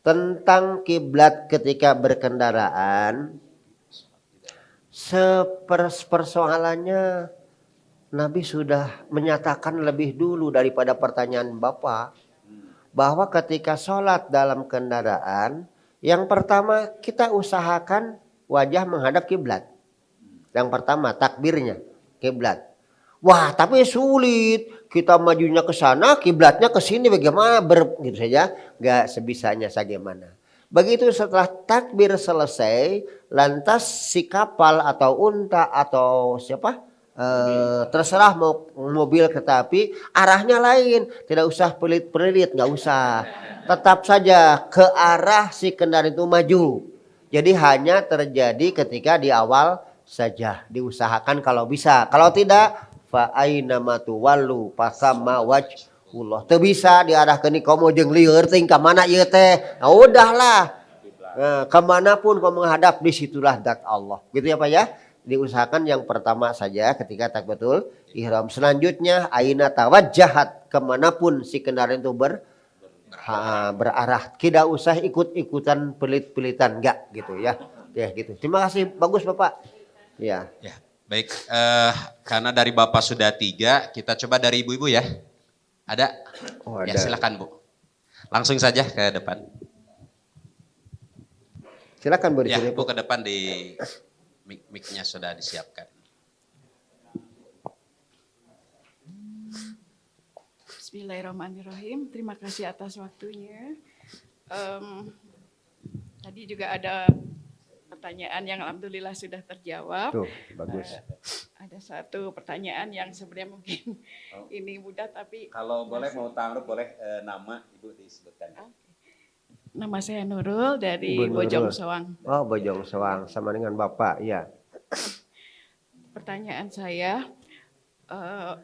Tentang kiblat ketika berkendaraan. Persoalannya Nabi sudah menyatakan lebih dulu daripada pertanyaan Bapak. Bahwa ketika sholat dalam kendaraan. Yang pertama kita usahakan wajah menghadap kiblat. Yang pertama takbirnya kiblat. Wah tapi sulit. Kita majunya ke sana kiblatnya ke sini bagaimana gitu saja. Gak sebisanya bagaimana. Begitu setelah takbir selesai, lantas si kapal atau unta atau siapa, terserah mau mobil kereta api, arahnya lain, tidak usah pelit-pelit, nggak usah, tetap saja ke arah si kendaraan itu maju. Jadi hanya terjadi ketika di awal saja, diusahakan kalau bisa, kalau tidak, fa aina matuwallu fasamma wajhullah. Teu bisa diarahkeun di komo jeung lieur teh ka mana ieu teh. Nah, udahlah. Kemanapun kau menghadap disitulah zat Allah. Gitu ya Pak ya. Diusahakan yang pertama saja ketika takbiratul ihram. Selanjutnya aina tawajjahat, kemanapun si kendaraan itu berarah. Tidak usah ikut-ikutan pelit-pelitan, enggak gitu ya. Ya gitu. Terima kasih, bagus Bapak. Ya. Ya, baik. Karena dari Bapak sudah 3, kita coba dari ibu-ibu ya. Ada? Oh, Ya ada. silakan Bu. Langsung saja ke depan. Silakan Bu di Ya sini, Bu, ke depan di mic-nya sudah disiapkan. Bismillahirrahmanirrahim. Terima kasih atas waktunya. Tadi juga ada pertanyaan yang alhamdulillah sudah terjawab. Tuh, bagus. Ada satu pertanyaan yang sebenarnya mungkin ini mudah tapi Kalau boleh mau ta'aruf boleh nama Ibu disebutkan. nama saya Nurul dari Ibu Nurul. Bojong Soang. Oh, Bojong Soang sama dengan Bapak, ya. Pertanyaan saya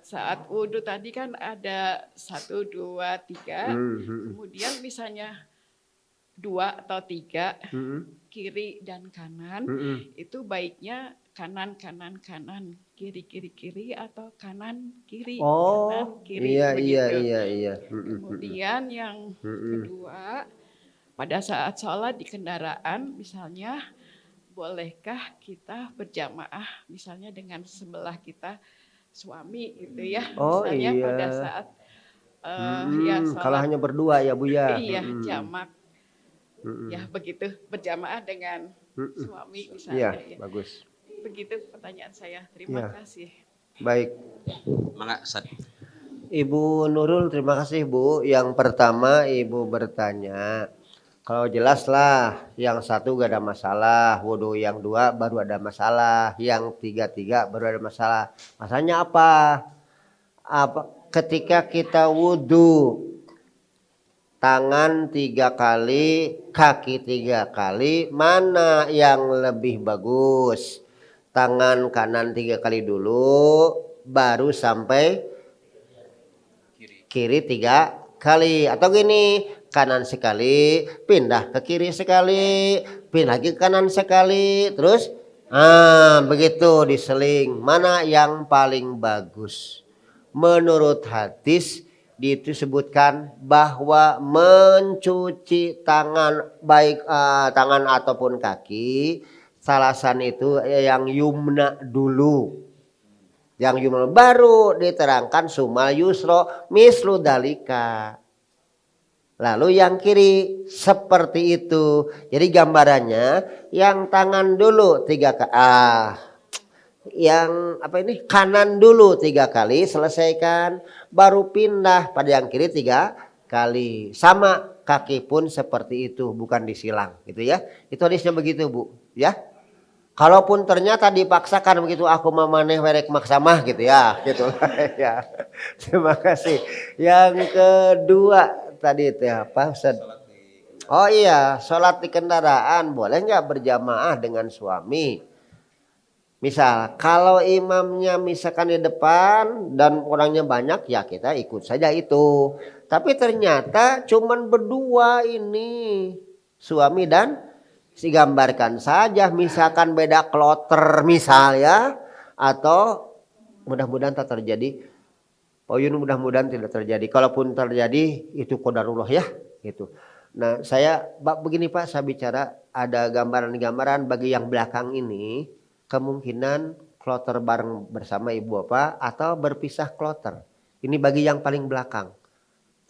saat wudhu tadi kan ada 1, 2, 3. Kemudian misalnya 2 atau 3, Mm-mm. kiri dan kanan, Mm-mm. itu baiknya kanan kanan kanan, kiri kiri kiri atau kanan kiri kanan Oh, kiri iya iya begitu. iya iya. Mm-mm. Kemudian yang kedua, pada saat sholat di kendaraan misalnya, bolehkah kita berjamaah misalnya dengan sebelah kita suami gitu ya, Oh misalnya pada iya. saat ya Kalau sholat, hanya berdua ya Bu ya. iya Mm-mm. jamak, ya begitu berjamaah dengan suami Iya, misalnya. Ya. bagus. Begitu pertanyaan saya. Terima Ya. kasih. Baik. Mangga Ustaz. Ibu Nurul, terima kasih Bu. Yang pertama Ibu bertanya, kalau jelas lah yang satu gak ada masalah, wudhu yang dua baru ada masalah, yang tiga baru ada masalah. Masalahnya apa? Ketika kita wudhu, tangan 3 kali, kaki 3 kali, mana yang lebih bagus? Tangan kanan 3 kali dulu, baru sampai kiri 3 kali. Atau gini, kanan sekali, pindah ke kiri sekali, pindah lagi ke kanan sekali, terus begitu diseling. Mana yang paling bagus? Menurut hadis disebutkan bahwa mencuci tangan, baik tangan ataupun kaki, salasan itu yang yumna dulu. Yang yumna baru diterangkan sumal yusro mislu dalika. Lalu yang kiri seperti itu. Jadi gambarannya yang tangan dulu 3 kali. Yang kanan dulu 3 kali selesaikan, baru pindah pada yang kiri 3 kali. Sama kaki pun seperti itu, bukan disilang gitu ya. Itu hadisnya begitu Bu ya. Kalaupun ternyata dipaksakan begitu, aku memaneh werek maksamah gitu ya, gitulah ya. Terima kasih. Yang kedua tadi itu apa Ustaz? Oh iya, sholat di kendaraan boleh nggak berjamaah dengan suami? Misal kalau imamnya misalkan di depan dan orangnya banyak, ya kita ikut saja itu. Tapi ternyata cuman berdua ini, suami dan digambarkan saja misalkan beda kloter misal ya, atau mudah-mudahan tak terjadi. Oh Yun, mudah-mudahan tidak terjadi. Kalaupun terjadi itu qadarullah ya gitu. Nah saya begini Pak, saya bicara ada gambaran-gambaran bagi yang belakang ini, kemungkinan kloter bareng bersama ibu bapak atau berpisah kloter. Ini bagi yang paling belakang.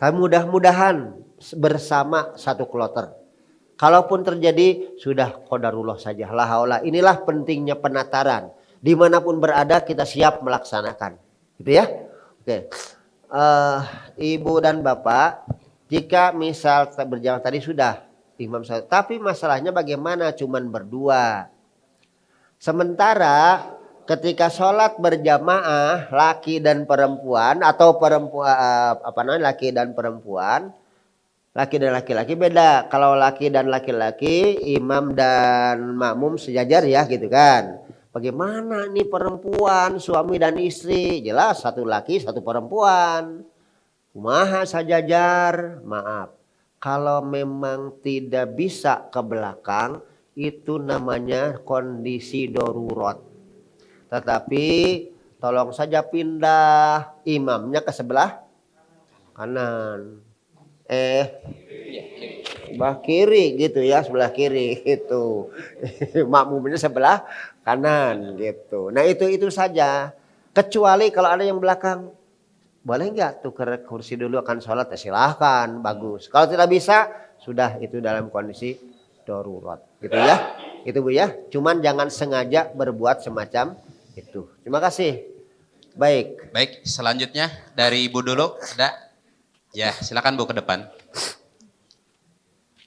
Tapi mudah-mudahan bersama satu kloter. Kalaupun terjadi sudah qadarullah saja. La haula. Inilah pentingnya penataran. Dimanapun berada kita siap melaksanakan. Gitu ya. Oke. Ibu dan bapak, jika misal berjamaah tadi sudah imam salat, tapi masalahnya bagaimana cuman berdua. Sementara ketika sholat berjamaah laki dan perempuan atau perempuan laki dan perempuan, laki dan laki-laki beda. Kalau laki dan laki-laki, imam dan makmum sejajar ya gitu kan. Bagaimana nih perempuan, suami dan istri? Jelas satu laki, satu perempuan. Kumaha sajajar? Maaf. Kalau memang tidak bisa ke belakang, itu namanya kondisi darurat. Tetapi tolong saja pindah imamnya ke sebelah kanan. Sebelah kiri gitu ya, sebelah kiri itu. Makmumnya sebelah kanan gitu. Nah itu saja. Kecuali kalau ada yang belakang, boleh nggak tukar kursi dulu akan sholat? Ya silahkan, bagus. Kalau tidak bisa, sudah itu dalam kondisi darurat gitu ya. Itu Bu ya. Cuman jangan sengaja berbuat semacam itu. Terima kasih. Baik. Baik, selanjutnya dari Ibu dulu ada. Ya, silakan Bu ke depan.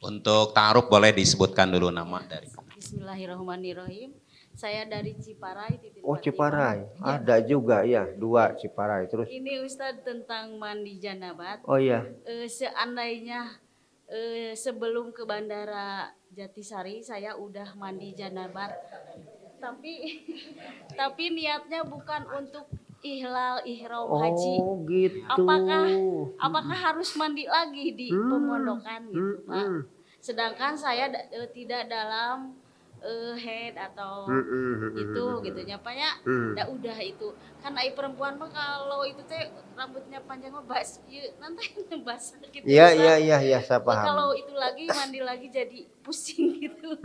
Untuk ta'aruf boleh disebutkan dulu nama dari. Bismillahirrahmanirrahim. Saya dari Ciparai. Oh Ciparai, ada juga ya 2 Ciparai terus. Ini Ustadz tentang mandi janabat. Oh iya. Seandainya sebelum ke Bandara Jatisari saya udah mandi janabat. Tapi niatnya bukan untuk ihram haji. Oh gitu. Apakah harus mandi lagi di pemondokan gitu Pak? Sedangkan saya tidak dalam head atau itu gitu nyapanya udah itu kan ai perempuan mah kalau itu teh rambutnya panjang mah nanti basah gitu. Iya, saya paham. Kalau itu lagi mandi lagi jadi pusing gitu.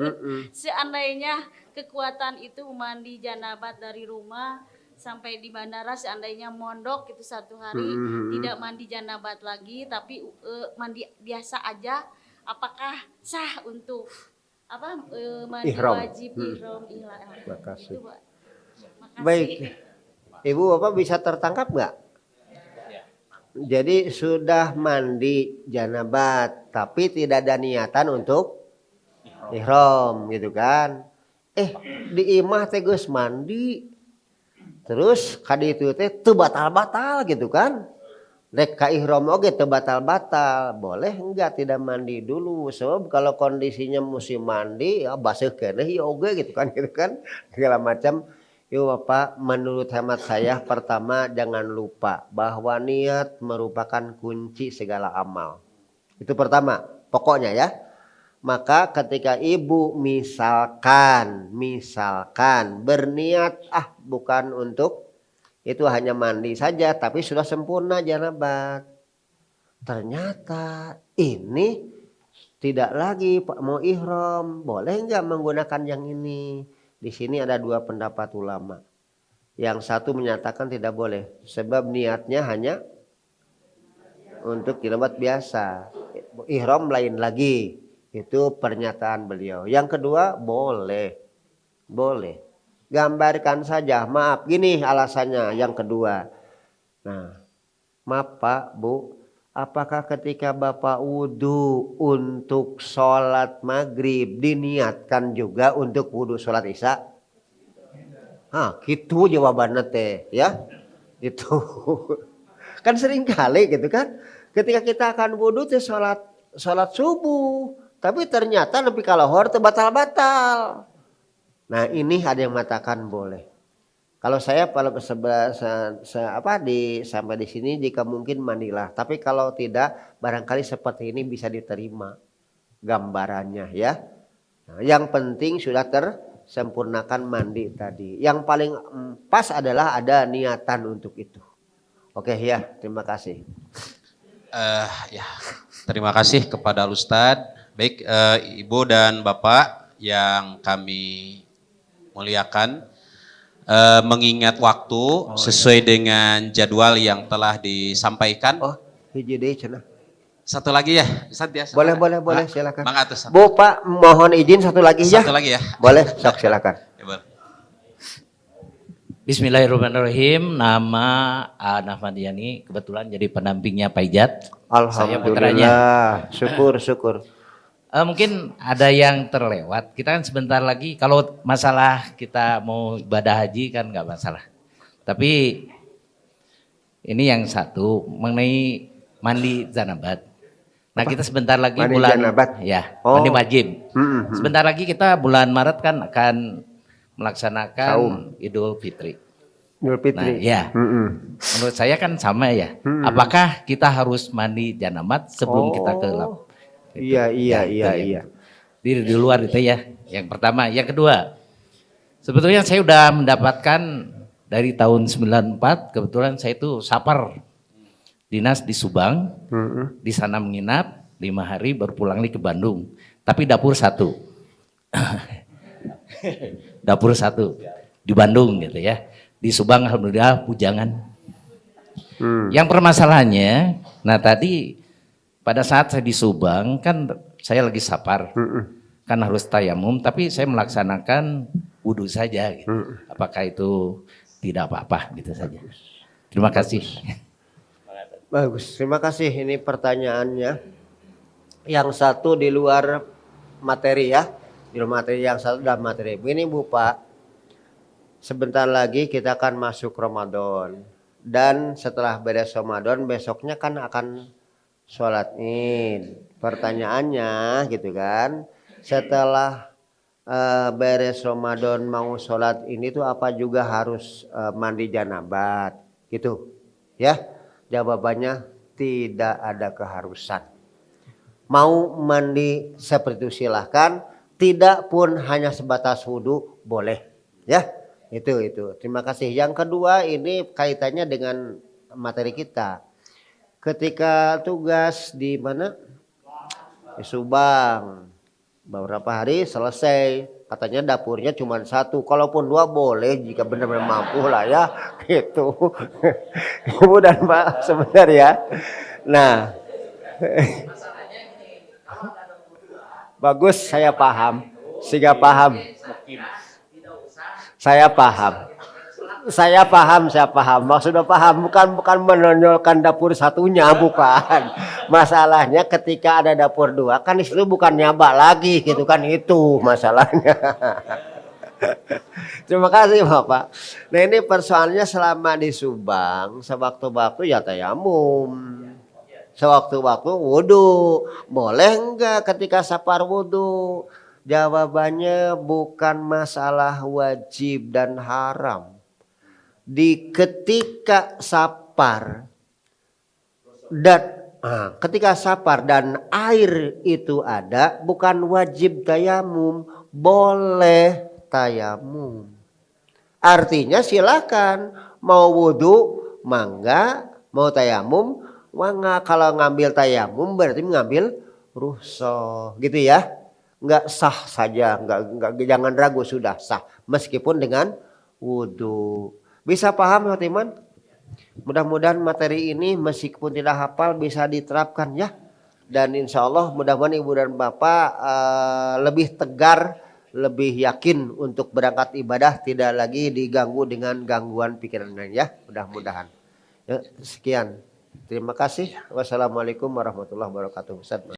Seandainya kekuatan itu mandi janabat dari rumah sampai di bandara, seandainya mondok itu 1 hari tidak mandi janabat lagi tapi mandi biasa aja, apakah sah untuk mandi Ihram. wajib ihram Makasih. Itu, Pak. Makasih. Baik, Ibu Bapak bisa tertangkap nggak? Jadi sudah mandi janabat tapi tidak ada niatan untuk ihram gitu kan? Di imah teh geus mandi, terus kadi itu teh teu batal-batal gitu kan? Rek ka ihram oge teu batal-batal, boleh enggak tidak mandi dulu? Sebab kalau kondisinya musim mandi ya baseuh keneh ya oge gitu kan segala macam. Yo Bapak, menurut hemat saya pertama jangan lupa bahwa niat merupakan kunci segala amal. Itu pertama, pokoknya ya. Maka ketika ibu misalkan berniat bukan untuk itu hanya mandi saja tapi sudah sempurna janabat. Ternyata ini tidak lagi mau ihram, boleh enggak menggunakan yang ini? Di sini ada 2 pendapat ulama. Yang satu menyatakan tidak boleh sebab niatnya hanya untuk janabat biasa. Ihram lain lagi. Itu pernyataan beliau. Yang kedua boleh. Gambarkan saja, maaf gini alasannya yang kedua. Nah, maaf Pak, Bu, apakah ketika Bapak wudhu untuk sholat maghrib diniatkan juga untuk wudhu sholat isya? Gitu jawabannya teh ya. Itu kan sering kali gitu kan. Ketika kita akan wudhu teh sholat subuh, tapi ternyata nepi ka lohor teh batal-batal. Nah ini ada yang mengatakan boleh. Kalau saya sampai di sini jika mungkin mandilah. Tapi kalau tidak barangkali seperti ini bisa diterima gambarannya ya. Nah, yang penting sudah tersempurnakan mandi tadi. Yang paling pas adalah ada niatan untuk itu. Oke ya, terima kasih. Terima kasih kepada Ustadz. Baik Ibu dan Bapak yang kami muliakan, mengingat waktu sesuai dengan jadwal yang telah disampaikan. Hiji deui cenah. Satu lagi ya, Ustadz ya. Boleh silakan. Bang Atus. Bu Pak mohon izin satu lagi ya. Satu lagi ya. Boleh, sok silakan. Bismillahirrahmanirrahim. Nama Nahmadiani, kebetulan jadi pendampingnya Pak Ijat. Alhamdulillah. Syukur. Mungkin ada yang terlewat. Kita kan sebentar lagi, kalau masalah kita mau ibadah haji kan nggak masalah. Tapi ini yang satu mengenai mandi janabat. Nah kita sebentar lagi mandi bulan janabat? Ya, mandi wajib. Sebentar lagi kita bulan Maret kan akan melaksanakan Idul Fitri. Idul Fitri. Nah, ya. Menurut saya kan sama ya. Apakah kita harus mandi janabat sebelum kita ke lab? Iya. Di luar itu ya. Yang pertama, yang kedua. Sebetulnya saya udah mendapatkan dari tahun 94, kebetulan saya itu sapar dinas di Subang. Di sana menginap 5 hari baru pulang nih ke Bandung. Tapi dapur satu. Dapur satu di Bandung gitu ya. Di Subang alhamdulillah pujangan. Yang permasalahannya, nah tadi pada saat saya di Subang kan saya lagi sapar, kan harus tayamum, tapi saya melaksanakan wudhu saja. Gitu. Apakah itu tidak apa-apa gitu saja. Terima kasih. Bagus, terima kasih. Ini pertanyaannya. Yang satu di luar materi ya, di luar materi, yang satu dalam materi. Begini Bu Pak, sebentar lagi kita akan masuk Ramadan. Dan setelah beres Ramadan besoknya kan akan sholat Id. Pertanyaannya gitu kan, setelah beres Ramadan mau sholat ini tuh apa juga harus mandi janabat gitu ya? Jawabannya tidak ada keharusan. Mau mandi seperti itu silahkan, tidak pun hanya sebatas wudhu boleh. Ya, itu. Terima kasih. Yang kedua ini kaitannya dengan materi kita. Ketika tugas di mana? Di Subang. Beberapa hari selesai. Katanya dapurnya cuma 1. Kalaupun 2 boleh jika benar-benar mampu lah ya. Gitu. Ibu dan Pak sebentar ya. Nah. Bagus, saya paham. Sehingga paham. Saya paham. Maksudnya paham bukan menonjolkan dapur satunya, bukan. Masalahnya ketika ada dapur 2 kan itu bukan nyaba lagi gitu kan, itu masalahnya. Terima kasih Bapak. Nah ini persoalannya selama di Subang sewaktu-waktu ya tayamum. Sewaktu-waktu wudhu. Boleh enggak ketika safar wudhu? Jawabannya bukan masalah wajib dan haram. Di ketika safar dan air itu ada, bukan wajib tayamum, boleh tayamum. Artinya silakan mau wudhu mangga, mau tayamum mangga. Kalau ngambil tayamum berarti mengambil rukhsah gitu ya. Enggak sah saja, enggak jangan ragu, sudah sah meskipun dengan wudhu. Bisa paham teman-teman? Mudah-mudahan materi ini meskipun tidak hafal bisa diterapkan ya. Dan insya Allah mudah-mudahan Ibu dan Bapak lebih tegar, lebih yakin untuk berangkat ibadah, tidak lagi diganggu dengan gangguan pikiran ya. Mudah-mudahan. Ya, sekian. Terima kasih. Wassalamualaikum warahmatullahi wabarakatuh. Ustaz.